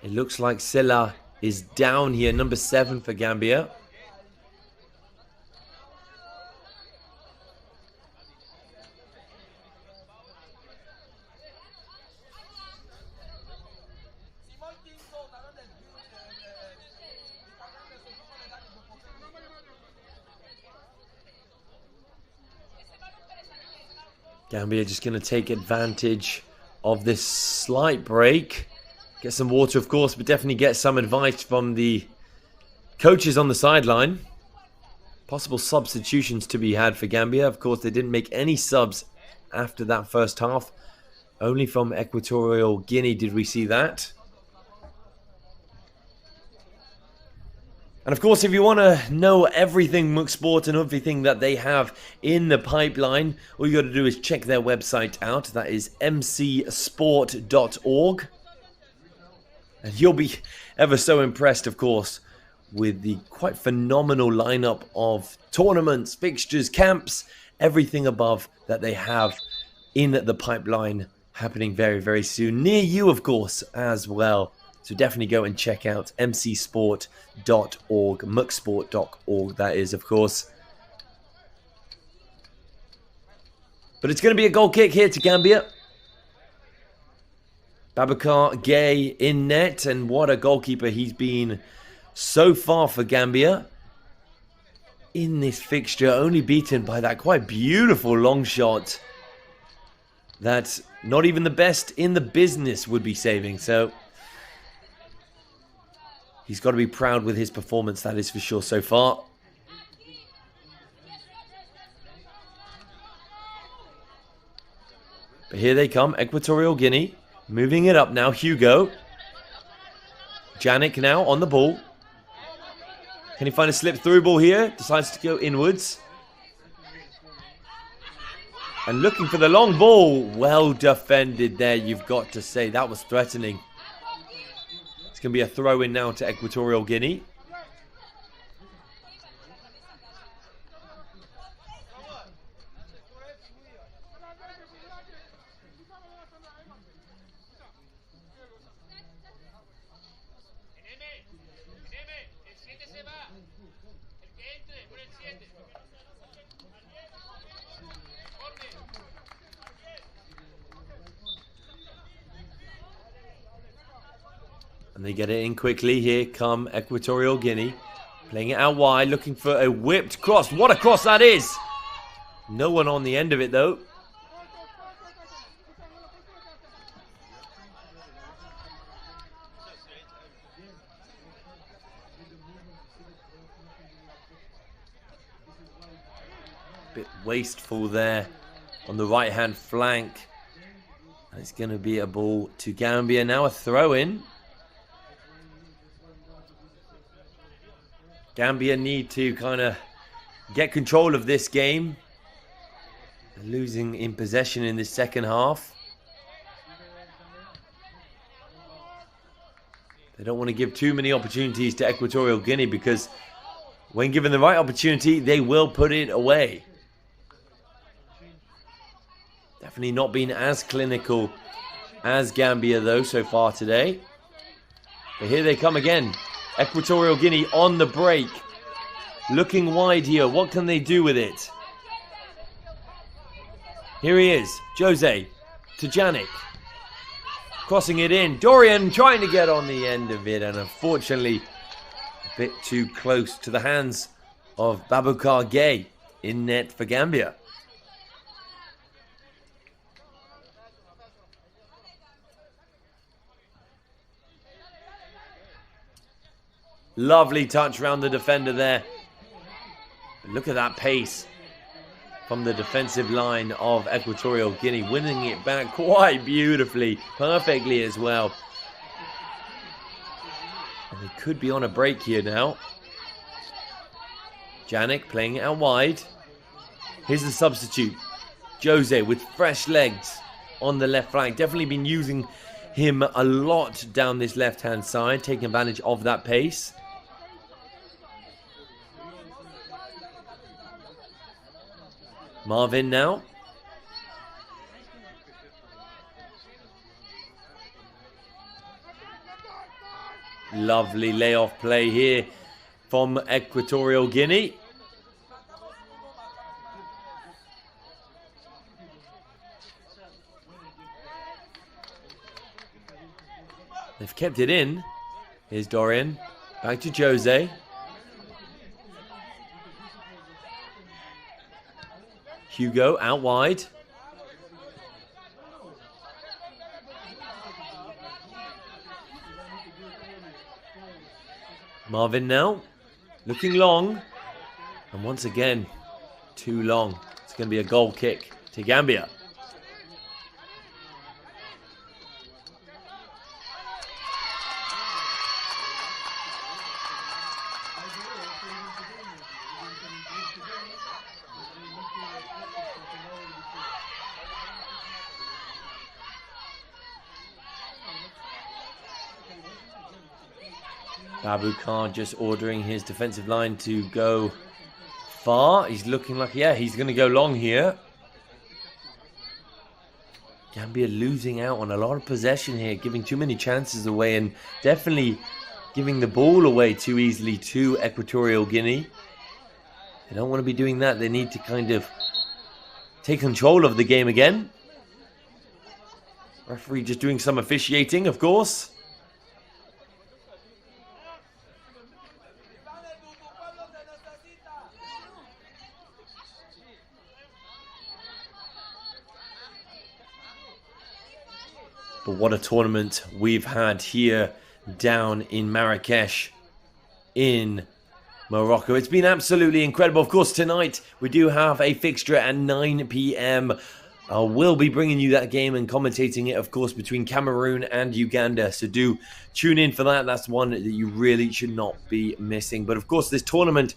It looks like Silla is down here. Number 7 for Gambia. Gambia just going to take advantage of this slight break. Get some water, of course, but definitely get some advice from the coaches on the sideline. Possible substitutions to be had for Gambia. Of course, they didn't make any subs after that first half. Only from Equatorial Guinea did we see that. And of course, if you want to know everything McSport and everything that they have in the pipeline, all you got to do is check their website out. That is mcsport.org. And you'll be ever so impressed, of course, with the quite phenomenal lineup of tournaments, fixtures, camps, everything above that they have in the pipeline happening very, very soon. Near you, of course, as well. So definitely go and check out mcsport.org, mcsport.org, that is, of course. But it's going to be a goal kick here to Gambia. Babacar Gay in net, and what a goalkeeper he's been so far for Gambia. In this fixture, only beaten by that quite beautiful long shot that not even the best in the business would be saving. So he's got to be proud with his performance, that is for sure so far. But here they come, Equatorial Guinea. Moving it up now, Hugo. Janik now on the ball. Can he find a slip-through ball here? Decides to go inwards. And looking for the long ball. Well defended there, you've got to say. That was threatening. It's going to be a throw-in now to Equatorial Guinea. And they get it in quickly. Here come Equatorial Guinea. Playing it out wide, looking for a whipped cross. What a cross that is! No one on the end of it, though. Bit wasteful there on the right-hand flank. And it's going to be a ball to Gambia. Now a throw-in. Gambia need to kind of get control of this game. They're losing in possession in the second half. They don't want to give too many opportunities to Equatorial Guinea, because when given the right opportunity, they will put it away. Definitely not been as clinical as Gambia, though, so far today. But here they come again. Equatorial Guinea on the break. Looking wide here. What can they do with it? Here he is. Jose to Janik. crossing it in. Dorian trying to get on the end of it, and unfortunately a bit too close to the hands of Baboucar Gay in net for Gambia. Lovely touch round the defender there. But look at that pace from the defensive line of Equatorial Guinea, winning it back quite beautifully, perfectly as well. And we could be on a break here now. Janik playing it out wide. Here's the substitute. Jose with fresh legs on the left flank. Definitely been using him a lot down this left-hand side, taking advantage of that pace. Marvin now. Lovely layoff play here from Equatorial Guinea. They've kept it in. Here's Dorian. Back to Jose. Hugo out wide. Marvin now. Looking long. And once again, too long. It's going to be a goal kick to Gambia. Baboucar just ordering his defensive line to go far. He's looking like, yeah, he's going to go long here. Gambia losing out on a lot of possession here, giving too many chances away and definitely giving the ball away too easily to Equatorial Guinea. They don't want to be doing that. They need to kind of take control of the game again. Referee just doing some officiating, of course. But what a tournament we've had here down in Marrakech in Morocco. It's been absolutely incredible. Of course, tonight we do have a fixture at 9 p.m. We'll be bringing you that game and commentating it, of course, between Cameroon and Uganda. So do tune in for that. That's one that you really should not be missing. But of course, this tournament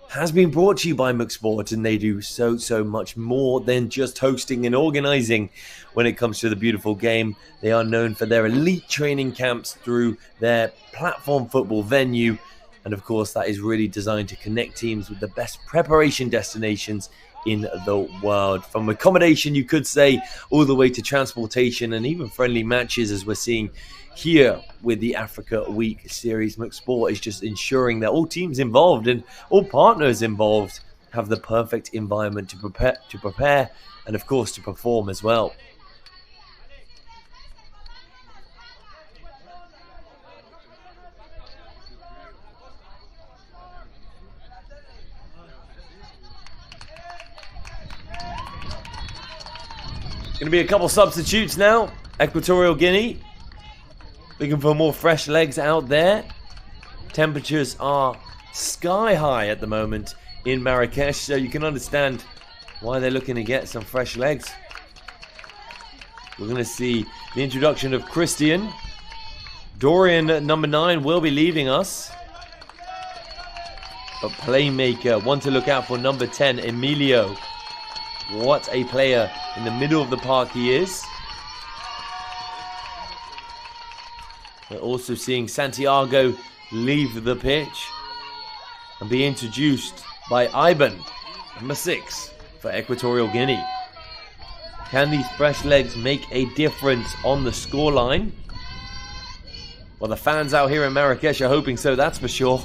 has been brought to you by McSport, and they do so much more than just hosting and organizing when it comes to the beautiful game. They are known for their elite training camps through their platform football venue, and of course that is really designed to connect teams with the best preparation destinations in the world. From accommodation, you could say, all the way to transportation and even friendly matches, as we're seeing here with the Africa Week series. McSport is just ensuring that all teams involved and all partners involved have the perfect environment to prepare and of course to perform as well. Going to be a couple substitutes now. Equatorial Guinea looking for more fresh legs out there. Temperatures are sky high at the moment in Marrakech, so you can understand why they're looking to get some fresh legs. We're going to see the introduction of Christian. Dorian at number 9 will be leaving us. But playmaker, one to look out for, number 10, Emilio. What a player in the middle of the park he is. We're also seeing Santiago leave the pitch and be introduced by Iban, number 6 for Equatorial Guinea. Can these fresh legs make a difference on the scoreline? Well, the fans out here in Marrakech are hoping so, that's for sure.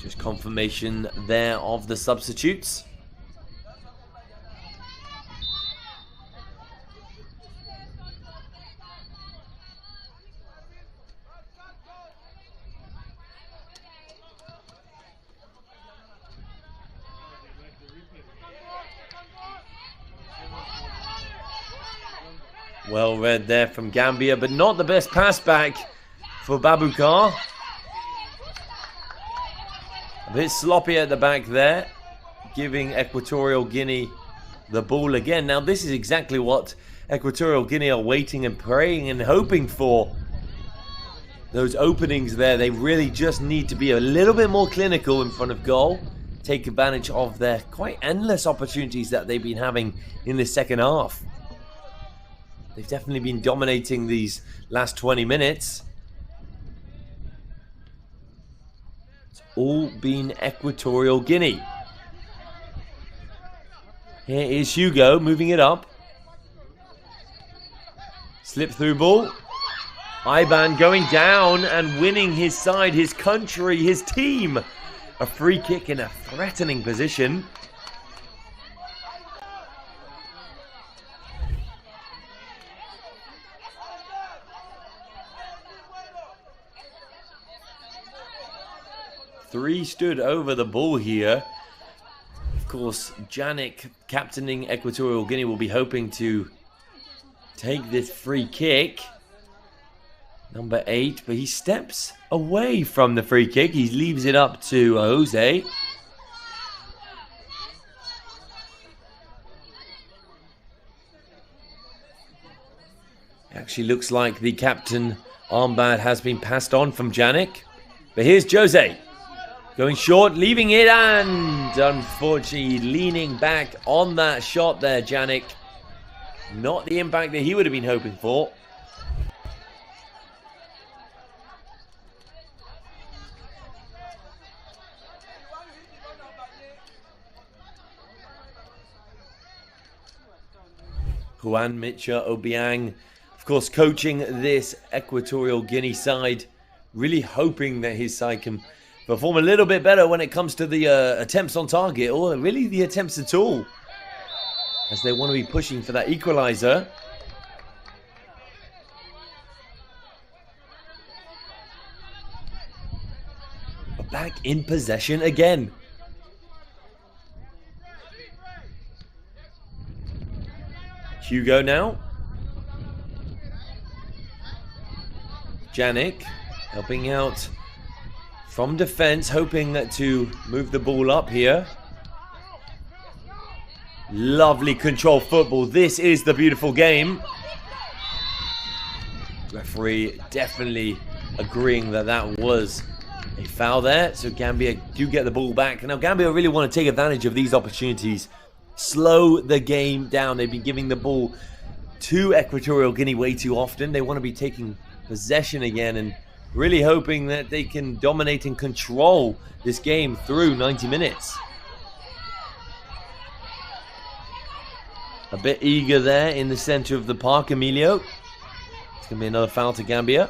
Just confirmation there of the substitutes. Well read there from Gambia, but not the best pass back for Babukar. A bit sloppy at the back there, giving Equatorial Guinea the ball again. Now this is exactly what Equatorial Guinea are waiting and praying and hoping for. Those openings there, they really just need to be a little bit more clinical in front of goal. Take advantage of their quite endless opportunities that they've been having in the second half. They've definitely been dominating these last 20 minutes. It's all been Equatorial Guinea. Here is Hugo moving it up. Slip through ball. Iban going down and winning his side, his country, his team. A free kick in a threatening position. Three stood over the ball here. Of course, Janik, captaining Equatorial Guinea, will be hoping to take this free kick. Number 8, but he steps away from the free kick. He leaves it up to Jose. Actually looks like the captain armband has been passed on from Janik. But here's Jose. Going short, leaving it, and unfortunately leaning back on that shot there, Janik. Not the impact that he would have been hoping for. Juan Mitcha Obiang, of course, coaching this Equatorial Guinea side, really hoping that his side can perform a little bit better when it comes to the attempts on target, or really the attempts at all, as they want to be pushing for that equalizer. But back in possession again. Hugo now. Janik helping out from defense, hoping that to move the ball up here. Lovely control football. This is the beautiful game. Referee definitely agreeing that that was a foul there. So Gambia do get the ball back. Now Gambia really want to take advantage of these opportunities. Slow the game down. They've been giving the ball to Equatorial Guinea way too often. They want to be taking possession again and really hoping that they can dominate and control this game through 90 minutes. A bit eager there in the center of the park, Emilio. It's going to be another foul to Gambia.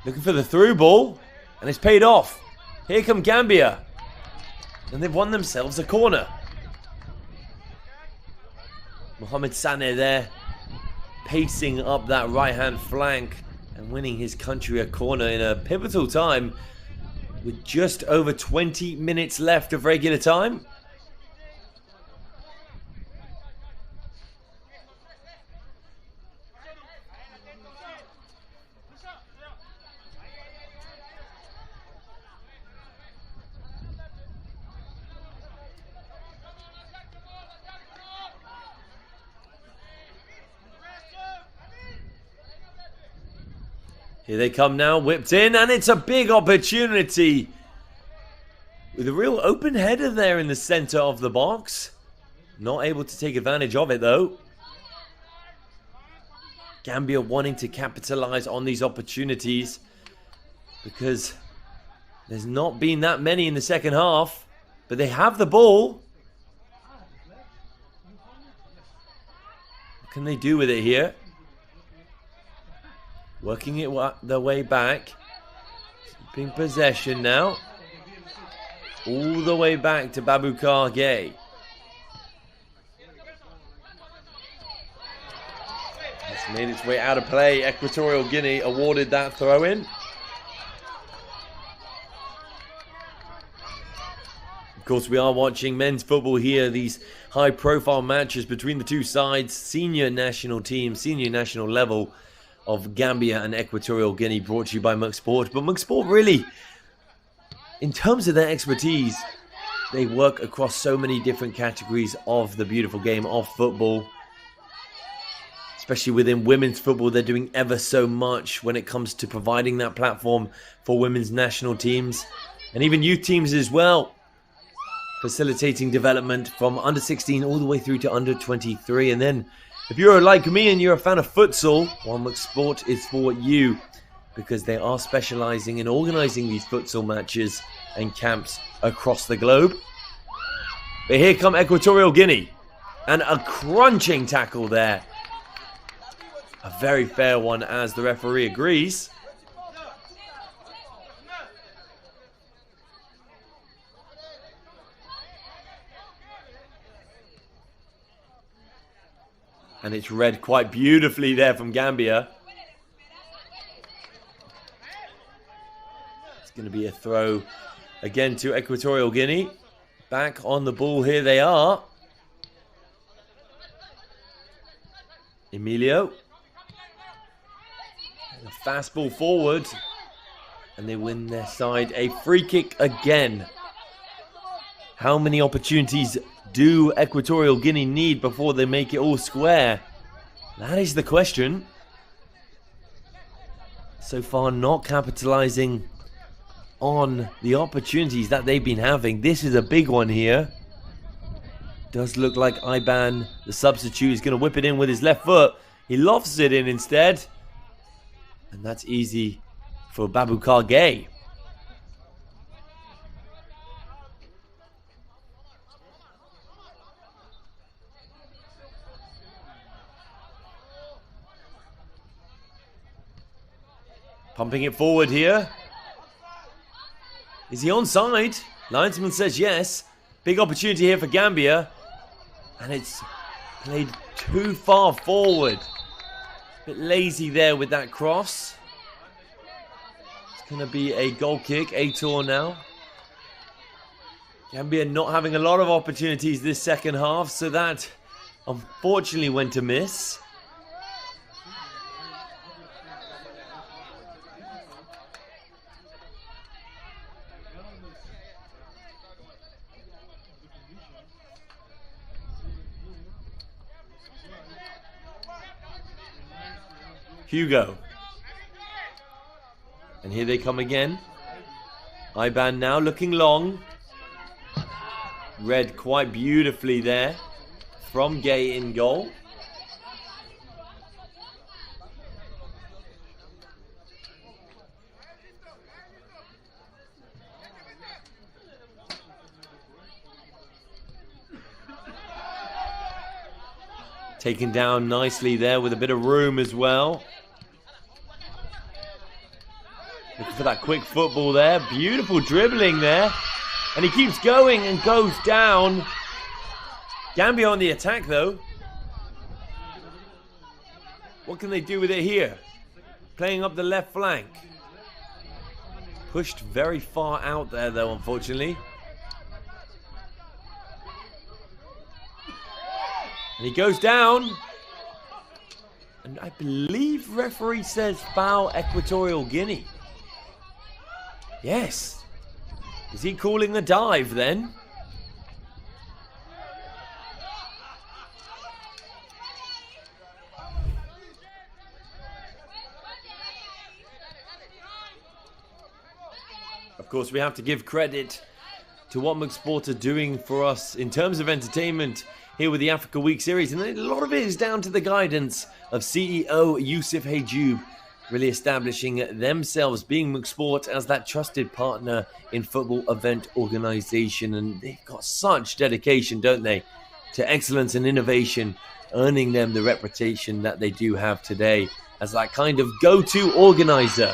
Looking for the through ball, and it's paid off. Here come Gambia. And they've won themselves a corner. Mohamed Sané there, pacing up that right-hand flank and winning his country a corner in a pivotal time with just over 20 minutes left of regular time. Here they come now, whipped in, and it's a big opportunity. With a real open header there in the center of the box. Not able to take advantage of it though. Gambia wanting to capitalize on these opportunities because there's not been that many in the second half, but they have the ball. What can they do with it here? Working it their way back. Keeping possession now. All the way back to Baboucar Gay. It's made its way out of play. Equatorial Guinea awarded that throw-in. Of course, we are watching men's football here. These high-profile matches between the two sides. Senior national team, senior national level of Gambia and Equatorial Guinea, brought to you by McSport. But McSport really, in terms of their expertise, they work across so many different categories of the beautiful game of football. Especially within women's football, they're doing ever so much when it comes to providing that platform for women's national teams. And even youth teams as well. Facilitating development from under 16 all the way through to under 23. And then, if you're like me and you're a fan of futsal, well, McSport is for you. Because they are specializing in organizing these futsal matches and camps across the globe. But here come Equatorial Guinea. And a crunching tackle there. A very fair one, as the referee agrees. And it's read quite beautifully there from Gambia. It's going to be a throw again to Equatorial Guinea. Back on the ball, here they are. Emilio. A fast ball forward. And they win their side. A free kick again. How many opportunities do Equatorial Guinea need before they make it all square? That is the question. So far not capitalizing on the opportunities that they've been having. This is a big one here. Does look like Iban, the substitute, is going to whip it in with his left foot. He lofts it in instead. And that's easy for Baboucar Gay. Pumping it forward here. Is he onside? Linesman says yes. Big opportunity here for Gambia. And it's played too far forward. Bit lazy there with that cross. It's going to be a goal kick. Aitor now. Gambia not having a lot of opportunities this second half. So that unfortunately went to miss. Hugo. And here they come again. Iban now looking long. Read quite beautifully there from Gay in goal. Taken down nicely there with a bit of room as well. Looking for that quick football there. Beautiful dribbling there. And he keeps going and goes down. Gambia on the attack though. What can they do with it here? Playing up the left flank. Pushed very far out there though, unfortunately. And he goes down. And I believe referee says foul Equatorial Guinea. Yes. Is he calling the dive then? Of course, we have to give credit to what McSport are doing for us in terms of entertainment here with the Africa Week series. And a lot of it is down to the guidance of CEO Yusuf Hejub, really establishing themselves, being McSport, as that trusted partner in football event organisation. And they've got such dedication, don't they, to excellence and innovation, earning them the reputation that they do have today. as that kind of go-to organizer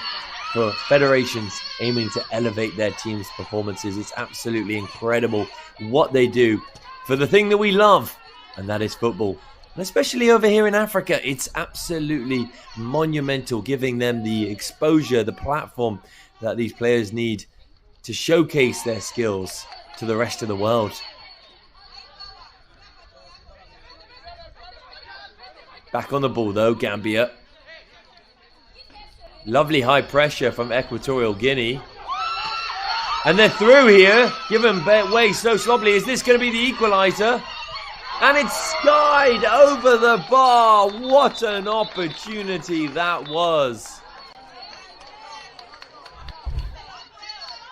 for federations aiming to elevate their team's performances. It's absolutely incredible what they do for the thing that we love, and that is football. And especially over here in Africa, it's absolutely monumental, giving them the exposure, the platform that these players need to showcase their skills to the rest of the world. Back on the ball though, Gambia. Lovely high pressure from Equatorial Guinea. And they're through here. Given way so sloppily. Is this going to be the equaliser? And it's skied over the bar. What an opportunity that was.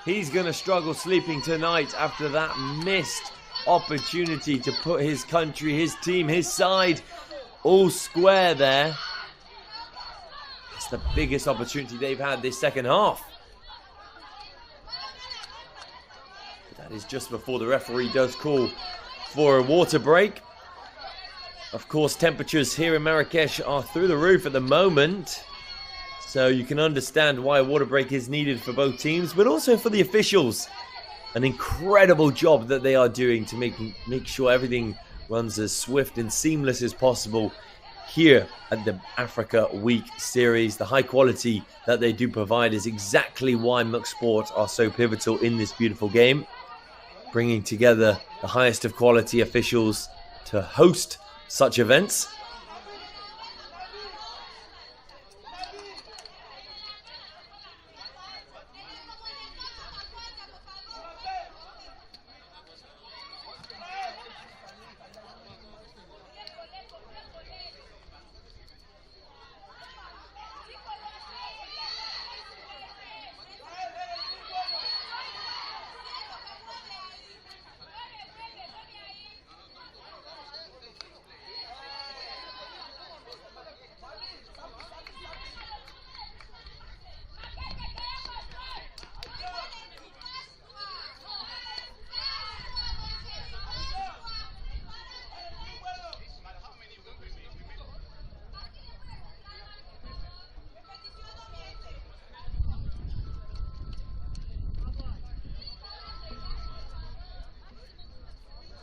He's going to struggle sleeping tonight after that missed opportunity to put his country, his team, his side all square there. It's the biggest opportunity they've had this second half. But that is just before the referee does call for a water break. Of course, temperatures here in Marrakech are through the roof at the moment. So you can understand why a water break is needed for both teams, but also for the officials. An incredible job that they are doing to make sure everything runs as swift and seamless as possible here at the Africa Week series. The high quality that they do provide is exactly why McSport are so pivotal in this beautiful game, bringing together the highest of quality officials to host such events.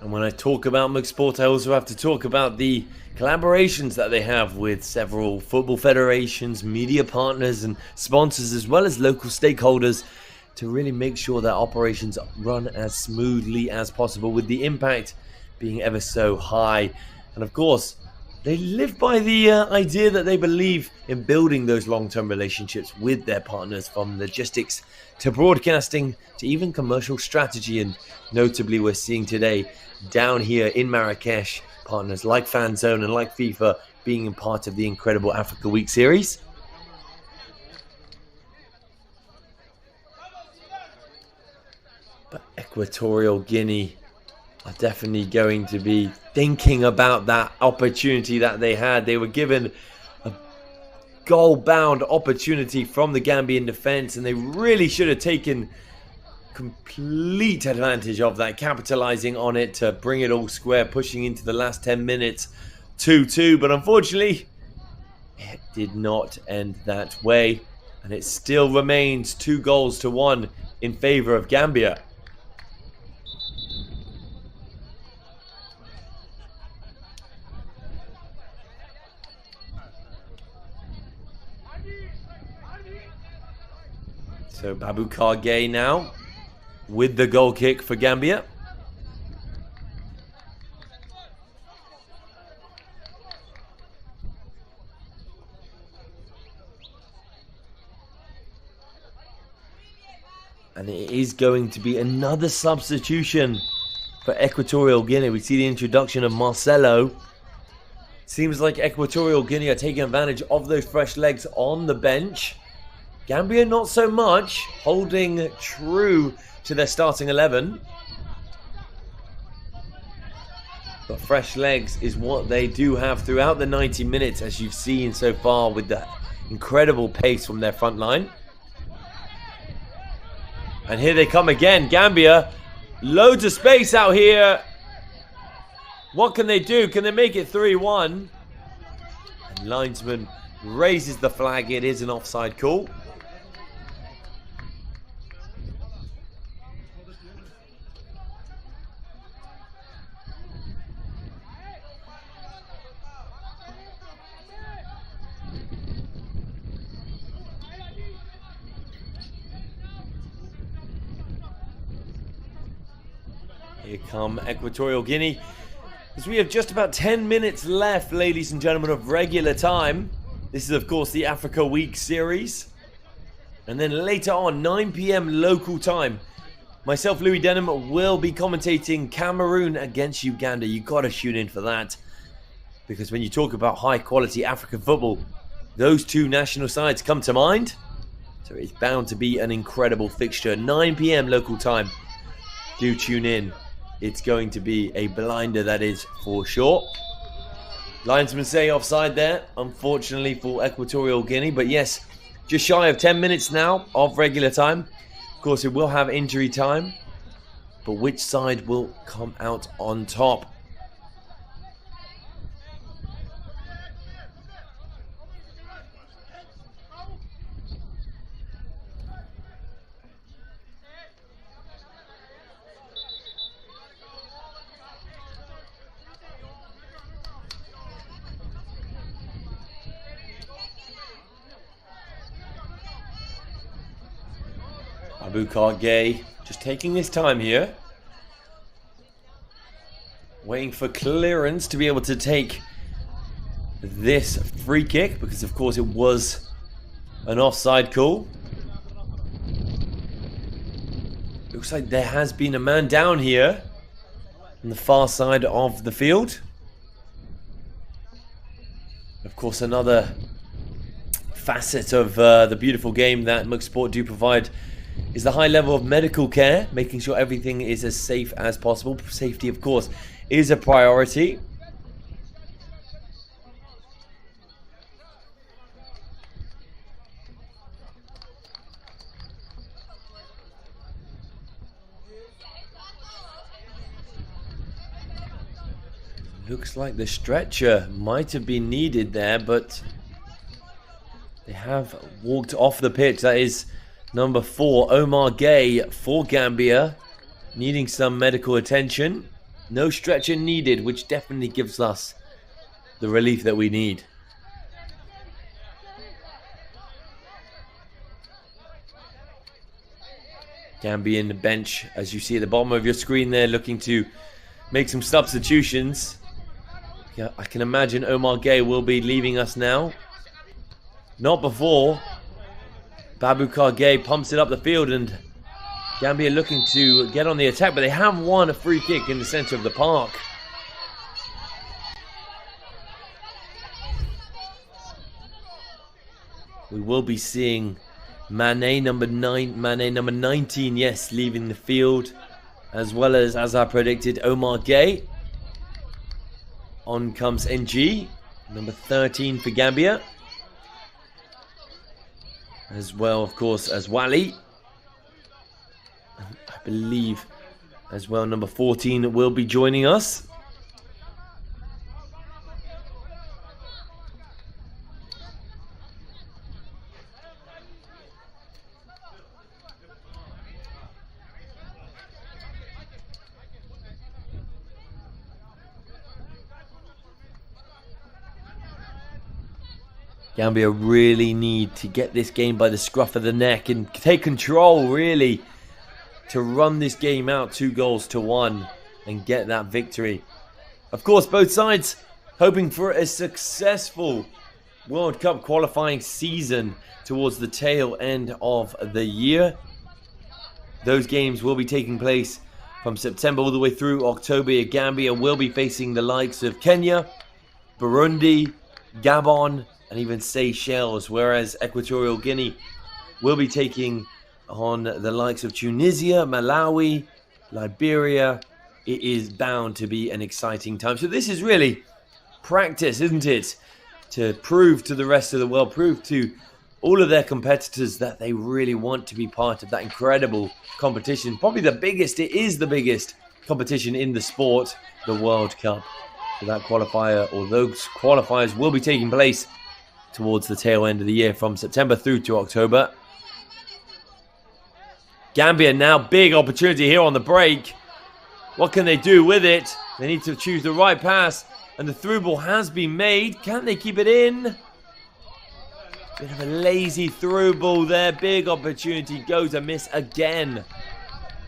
And when I talk about McSport, I also have to talk about the collaborations that they have with several football federations, media partners and sponsors, as well as local stakeholders, to really make sure that operations run as smoothly as possible, with the impact being ever so high. And of course, they live by the idea that they believe in building those long-term relationships with their partners, from logistics to broadcasting to even commercial strategy. And notably, we're seeing today down here in Marrakech, partners like FanZone and like FIFA being a part of the incredible Africa Week series. But Equatorial Guinea are definitely going to be thinking about that opportunity that they had. They were given a goal-bound opportunity from the Gambian defense, and they really should have taken complete advantage of that, capitalizing on it to bring it all square, pushing into the last 10 minutes 2-2. But unfortunately, it did not end that way, and it still remains 2-1 in favor of Gambia. So Baboucarr Gaye now with the goal kick for Gambia. And it is going to be another substitution for Equatorial Guinea. We see the introduction of Marcelo. Seems like Equatorial Guinea are taking advantage of those fresh legs on the bench. Gambia not so much, holding true to their starting 11. But fresh legs is what they do have throughout the 90 minutes, as you've seen so far, with the incredible pace from their front line. And here they come again, Gambia. Loads of space out here. What can they do? Can they make it 3-1? And linesman raises the flag. It is an offside call. Here come Equatorial Guinea. As we have just about 10 minutes left, ladies and gentlemen, of regular time. This is, of course, the Africa Week series. And then later on, 9 p.m. local time, myself, Louis Denham, will be commentating Cameroon against Uganda. You got to tune in for that. Because when you talk about high-quality African football, those two national sides come to mind. So it's bound to be an incredible fixture. 9 p.m. local time. Do tune in. It's going to be a blinder, that is for sure. Linesman say offside there, unfortunately for Equatorial Guinea. But yes, just shy of 10 minutes now of regular time. Of course, it will have injury time. But which side will come out on top? Abubakar Gay just taking his time here. Waiting for clearance to be able to take this free kick, because of course it was an offside call. Looks like there has been a man down here on the far side of the field. Of course, another facet of the beautiful game that Muck Sport do provide is the high level of medical care, making sure everything is as safe as possible. Safety, of course, is a priority. Looks like the stretcher might have been needed there, but they have walked off the pitch. That is number 4, Omar Gay for Gambia, needing some medical attention. No stretcher needed, which definitely gives us the relief that we need. Gambian bench, as you see at the bottom of your screen there, looking to make some substitutions. Yeah, I can imagine Omar Gay will be leaving us now. Not before Abubakar Gay pumps it up the field, and Gambia looking to get on the attack, but they have won a free kick in the centre of the park. We will be seeing Mane number 19, yes, leaving the field, as well as I predicted, Omar Gay. On comes NG, number 13 for Gambia. As well, of course, as Wally. I believe as well number 14 will be joining us. Gambia really need to get this game by the scruff of the neck and take control, really, to run this game out 2-1 and get that victory. Of course, both sides hoping for a successful World Cup qualifying season towards the tail end of the year. Those games will be taking place from September all the way through October. Gambia will be facing the likes of Kenya, Burundi, Gabon, and even Seychelles, whereas Equatorial Guinea will be taking on the likes of Tunisia, Malawi, Liberia. It is bound to be an exciting time. So this is really practice, isn't it? To prove to the rest of the world, prove to all of their competitors that they really want to be part of that incredible competition. Probably the biggest, it is the biggest competition in the sport, the World Cup. So that qualifier, or those qualifiers, will be taking place towards the tail end of the year from September through to October. Gambia now, big opportunity here on the break. What can they do with it? They need to choose the right pass, and the through ball has been made. Can they keep it in? Bit of a lazy through ball there. Big opportunity goes amiss again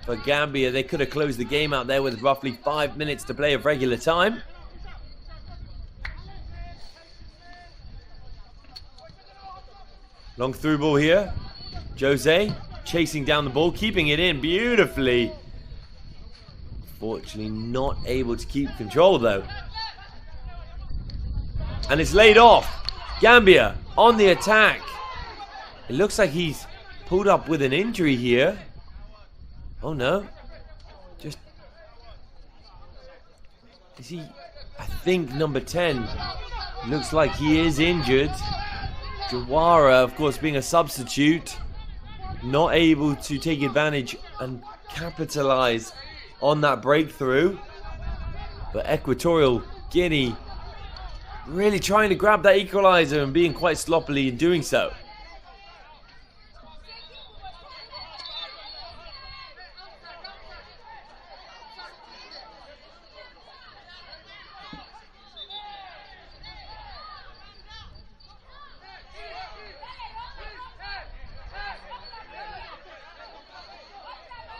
for Gambia. They could have closed the game out there with roughly 5 minutes to play of regular time. Long through ball here. Jose chasing down the ball, keeping it in beautifully. Fortunately not able to keep control though. And it's laid off. Gambia on the attack. It looks like he's pulled up with an injury here. Oh no. Just... Is he... I think number 10. Looks like he is injured. Jawara, of course, being a substitute. Not able to take advantage and capitalize on that breakthrough. But Equatorial Guinea really trying to grab that equalizer and being quite sloppily in doing so.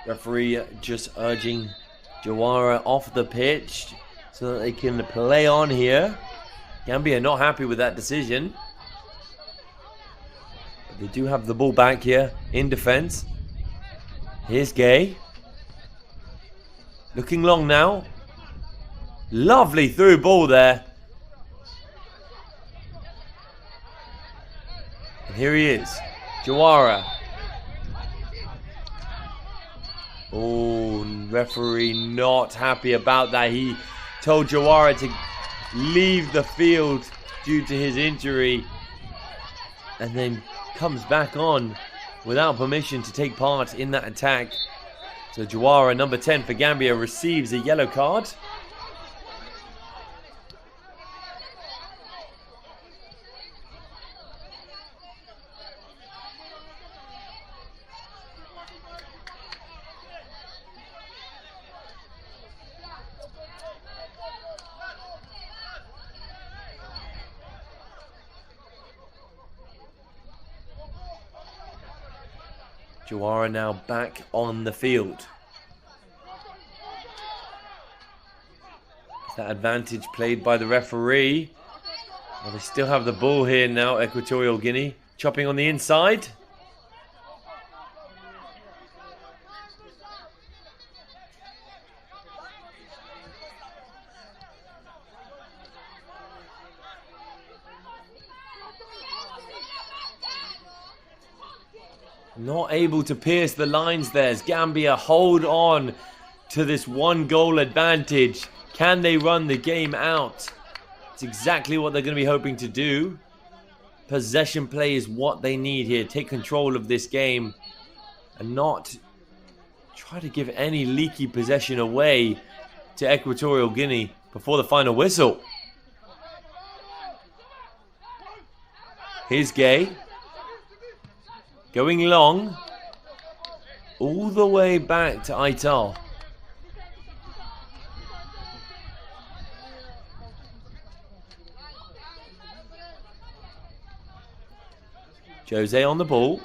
Referee just urging Jawara off the pitch so that they can play on here. Gambia not happy with that decision. But they do have the ball back here in defense. Here's Gay. Looking long now. Lovely through ball there. And here he is. Jawara. Oh, referee not happy about that. He told Jawara to leave the field due to his injury, and then comes back on without permission to take part in that attack. So Jawara, number 10 for Gambia, receives a yellow card. Jawara now back on the field. That advantage played by the referee. Well, they still have the ball here now, Equatorial Guinea. Chopping on the inside. Not able to pierce the lines there as Gambia hold on to this one goal advantage. Can they run the game out? It's exactly what they're going to be hoping to do. Possession play is what they need here. Take control of this game and not try to give any leaky possession away to Equatorial Guinea before the final whistle. Here's Gay. Going long, all the way back to Aital. Jose on the ball.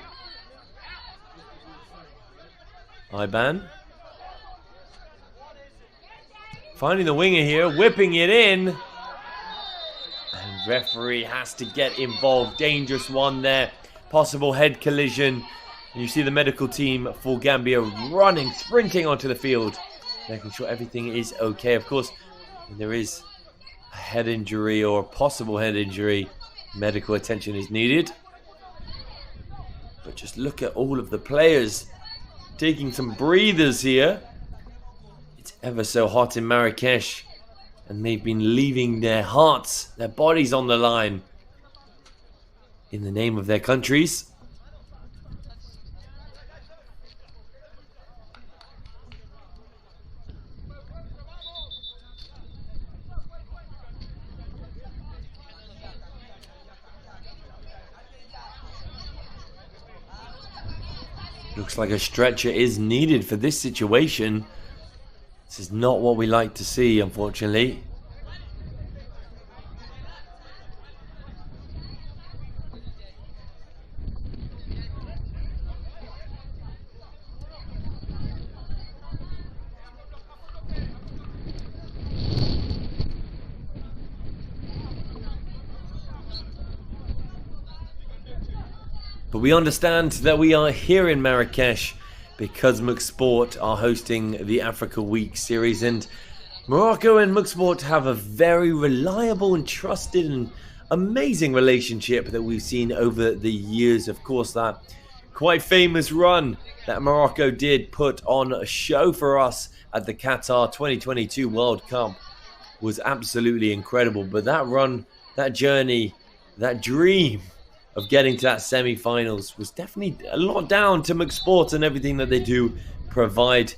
Iban. Finding the winger here, whipping it in. And referee has to get involved. Dangerous one there. Possible head collision. And you see the medical team for Gambia running, sprinting onto the field, making sure everything is okay. Of course, when there is a head injury or a possible head injury, medical attention is needed. But just look at all of the players taking some breathers here. It's ever so hot in Marrakech, and they've been leaving their hearts, their bodies on the line in the name of their countries. Looks like a stretcher is needed for this situation. This is not what we like to see, unfortunately. But we understand that we are here in Marrakech because McSport are hosting the Africa Week series, and Morocco and McSport have a very reliable and trusted and amazing relationship that we've seen over the years. Of course, that quite famous run that Morocco did put on a show for us at the Qatar 2022 World Cup was absolutely incredible. But that run, that journey, that dream of getting to that semi-finals was definitely a lot down to McSport and everything that they do provide.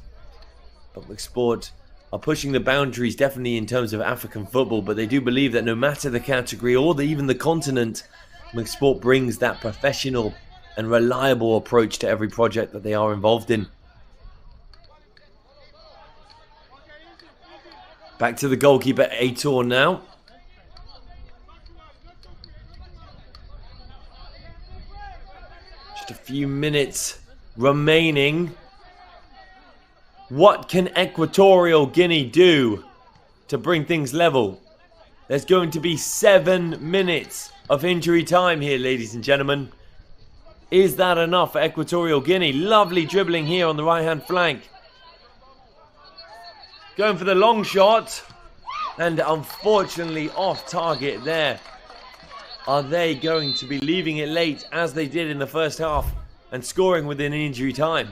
But McSport are pushing the boundaries definitely in terms of African football, but they do believe that no matter the category or even the continent, McSport brings that professional and reliable approach to every project that they are involved in. Back to the goalkeeper, Aitor now. Just a few minutes remaining. What can Equatorial Guinea do to bring things level? There's going to be 7 minutes of injury time here, ladies and gentlemen. Is that enough for Equatorial Guinea? Lovely dribbling here on the right-hand flank. Going for the long shot. And unfortunately off target there. Are they going to be leaving it late as they did in the first half and scoring within injury time?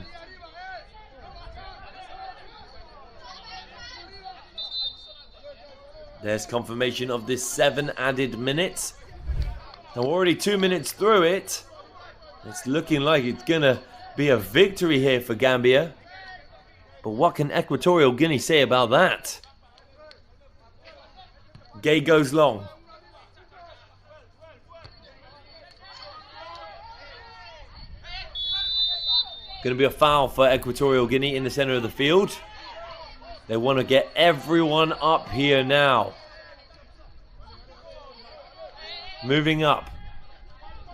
There's confirmation of this 7 added minutes. Now we're already 2 minutes through it. It's looking like it's going to be a victory here for Gambia. But what can Equatorial Guinea say about that? Gay goes long. Going to be a foul for Equatorial Guinea in the center of the field. They want to get everyone up here now. Moving up.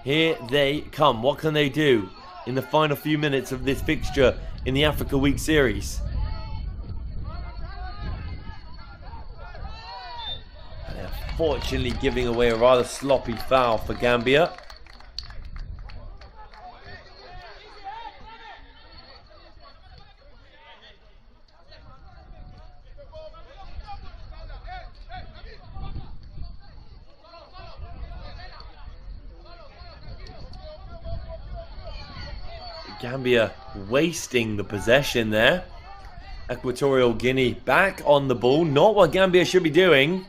Here they come. What can they do in the final few minutes of this fixture in the Africa Week series? They're fortunately giving away a rather sloppy foul for Gambia. Gambia wasting the possession there. Equatorial Guinea back on the ball. Not what Gambia should be doing.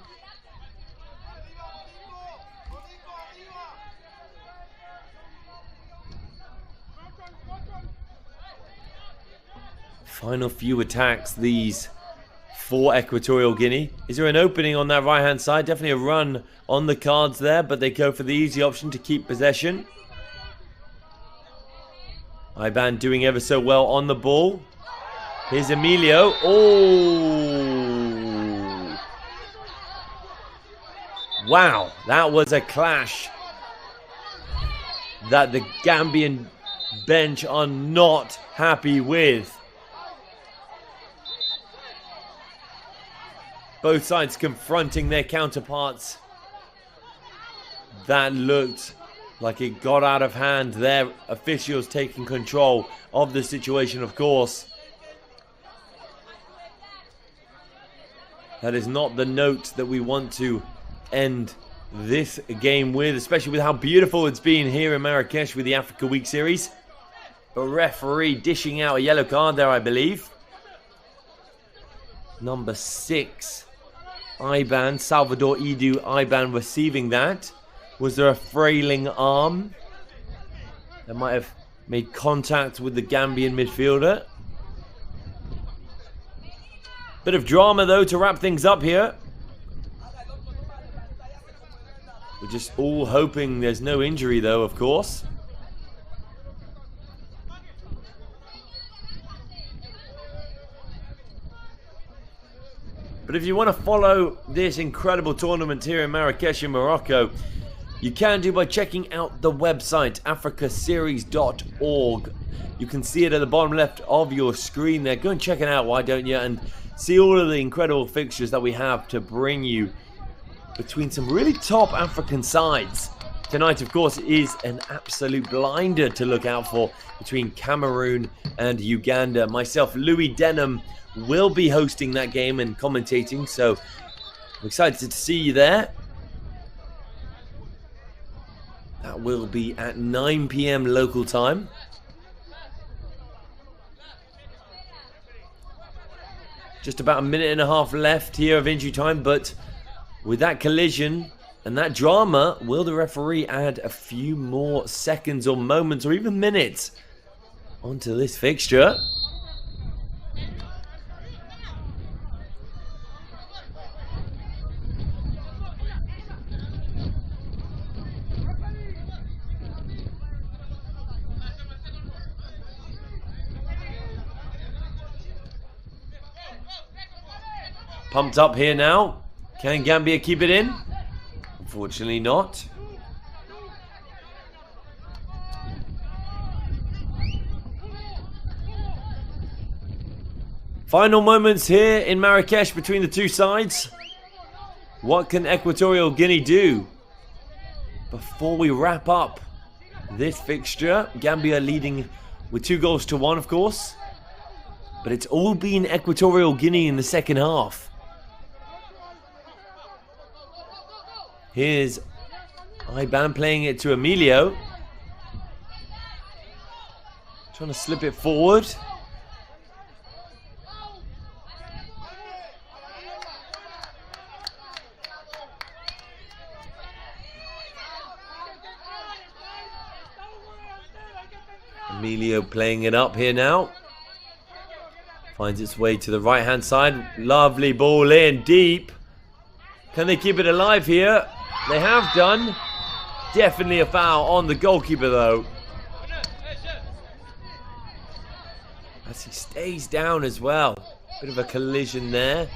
Final few attacks these for Equatorial Guinea. Is there an opening on that right hand side? Definitely a run on the cards there, but they go for the easy option to keep possession. Iban doing ever so well on the ball. Here's Emilio. Oh! Wow, that was a clash that the Gambian bench are not happy with. Both sides confronting their counterparts. That looked like it got out of hand there. Officials taking control of the situation, of course. That is not the note that we want to end this game with, especially with how beautiful it's been here in Marrakech with the Africa Week series. A referee dishing out a yellow card there, I believe. Number 6, Iban, Salvador Idu Iban receiving that. Was there a frailing arm that might have made contact with the Gambian midfielder? Bit of drama though to wrap things up here. We're just all hoping there's no injury though, of course. But if you want to follow this incredible tournament here in Marrakech in Morocco, you can do by checking out the website, africaseries.org. You can see it at the bottom left of your screen there. Go and check it out, why don't you? And see all of the incredible fixtures that we have to bring you between some really top African sides. Tonight, of course, is an absolute blinder to look out for between Cameroon and Uganda. Myself, Louis Denham, will be hosting that game and commentating, so I'm excited to see you there. That will be at 9 p.m. local time. Just about a minute and a half left here of injury time, but with that collision and that drama, will the referee add a few more seconds or moments or even minutes onto this fixture? Pumped up here now. Can Gambia keep it in? Unfortunately not. Final moments here in Marrakech between the two sides. What can Equatorial Guinea do before we wrap up this fixture? Gambia leading with 2-1, of course. But it's all been Equatorial Guinea in the second half. Here's Iban playing it to Emilio. Trying to slip it forward. Emilio playing it up here now. Finds its way to the right hand side. Lovely ball in deep. Can they keep it alive here? They have done. Definitely a foul on the goalkeeper though, as he stays down as well. Bit of a collision there.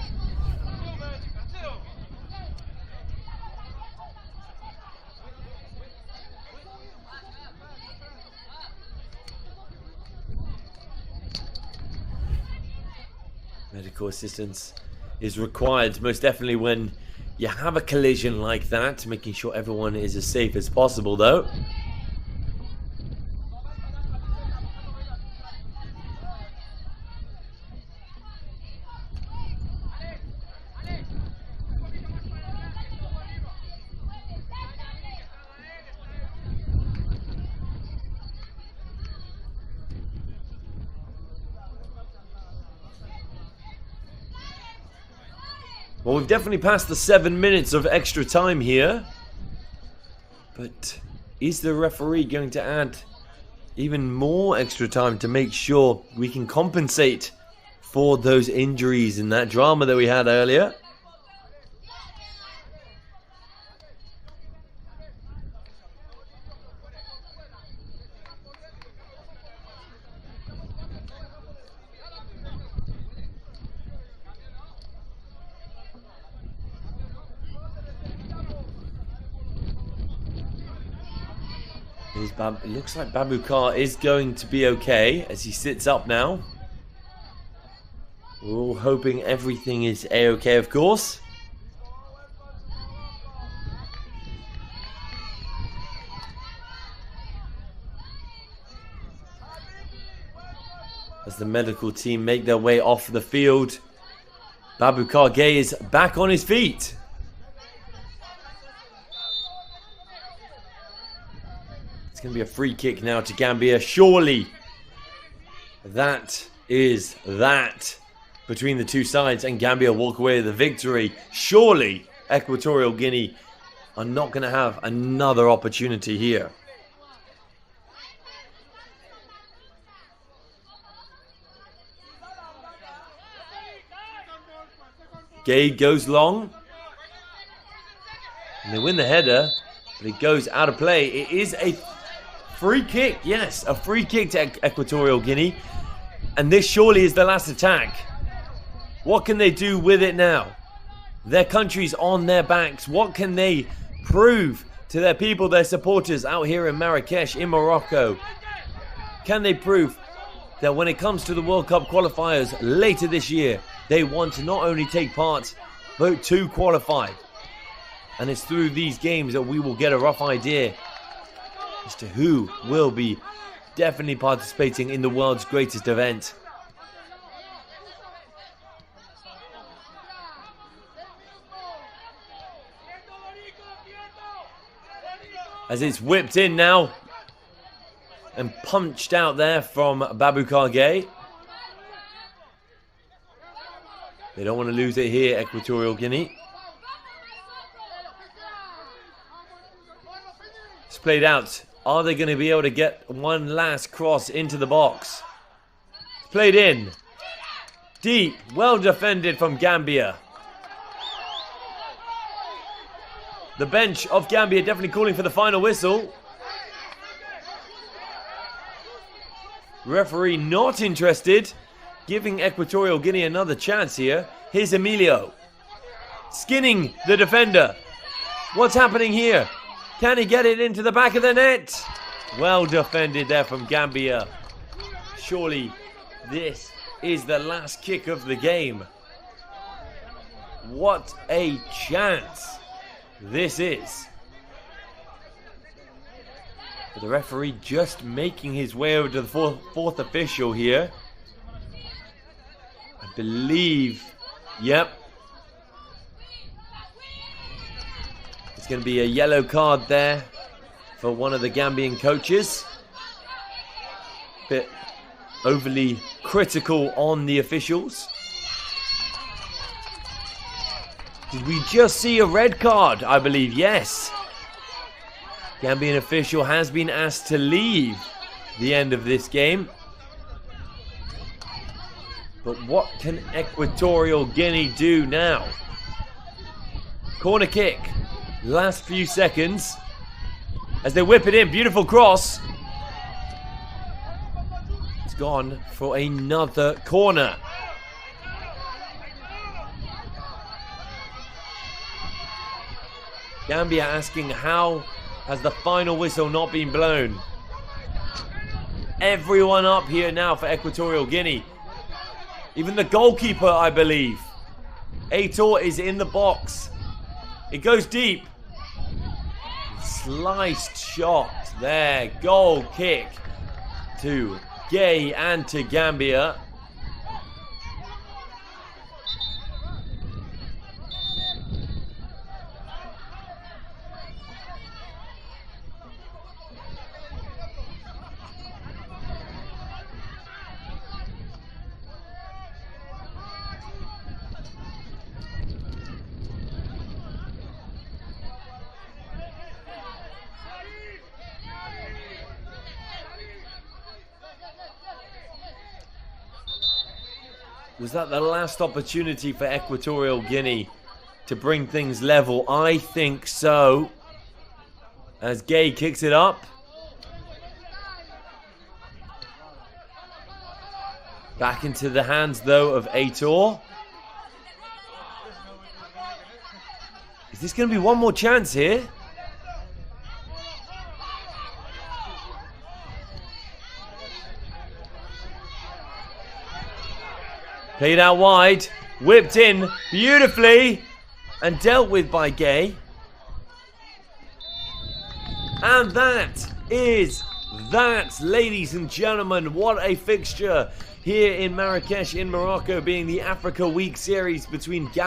Medical assistance is required, most definitely, when you have a collision like that, making sure everyone is as safe as possible though. Well, we've definitely passed the 7 minutes of extra time here. But is the referee going to add even more extra time to make sure we can compensate for those injuries and that drama that we had earlier? It looks like Babukar is going to be okay as he sits up now. We're all hoping everything is a-okay, of course. As the medical team make their way off the field, Babukar Gay is back on his feet. Going to be a free kick now to Gambia. Surely that is that between the two sides, and Gambia walk away with the victory. Surely Equatorial Guinea are not going to have another opportunity here. Gay goes long and they win the header, but it goes out of play. It is a free kick, yes, a free kick to Equatorial Guinea. And this surely is the last attack. What can they do with it now? Their country's on their backs. What can they prove to their people, their supporters out here in Marrakech, in Morocco? Can they prove that when it comes to the World Cup qualifiers later this year, they want to not only take part, but to qualify? And it's through these games that we will get a rough idea as to who will be definitely participating in the world's greatest event. As it's whipped in now and punched out there from Baboucar Gaye. They don't want to lose it here, Equatorial Guinea. It's played out. Are they going to be able to get one last cross into the box? It's played in. Deep, well defended from Gambia. The bench of Gambia definitely calling for the final whistle. Referee not interested, giving Equatorial Guinea another chance here. Here's Emilio, skinning the defender. What's happening here? Can he get it into the back of the net? Well defended there from Gambia. Surely this is the last kick of the game. What a chance this is. But the referee just making his way over to the fourth official here. I believe, yep. It's going to be a yellow card there for one of the Gambian coaches. Bit overly critical on the officials. Did we just see a red card? I believe, yes. Gambian official has been asked to leave the end of this game. But what can Equatorial Guinea do now? Corner kick. Last few seconds. As they whip it in. Beautiful cross. It's gone for another corner. Gambia asking, how has the final whistle not been blown? Everyone up here now for Equatorial Guinea. Even the goalkeeper, I believe. Heure is in the box. It goes deep. Sliced shot there. Goal kick to Gaye and to Gambia. Was that the last opportunity for Equatorial Guinea to bring things level? I think so. As Gaye kicks it up. Back into the hands, though, of Heure. Is this going to be one more chance here? Played out wide, whipped in beautifully, and dealt with by Gaye. And that is that, ladies and gentlemen. What a fixture here in Marrakech in Morocco, being the Africa Week series between Gambia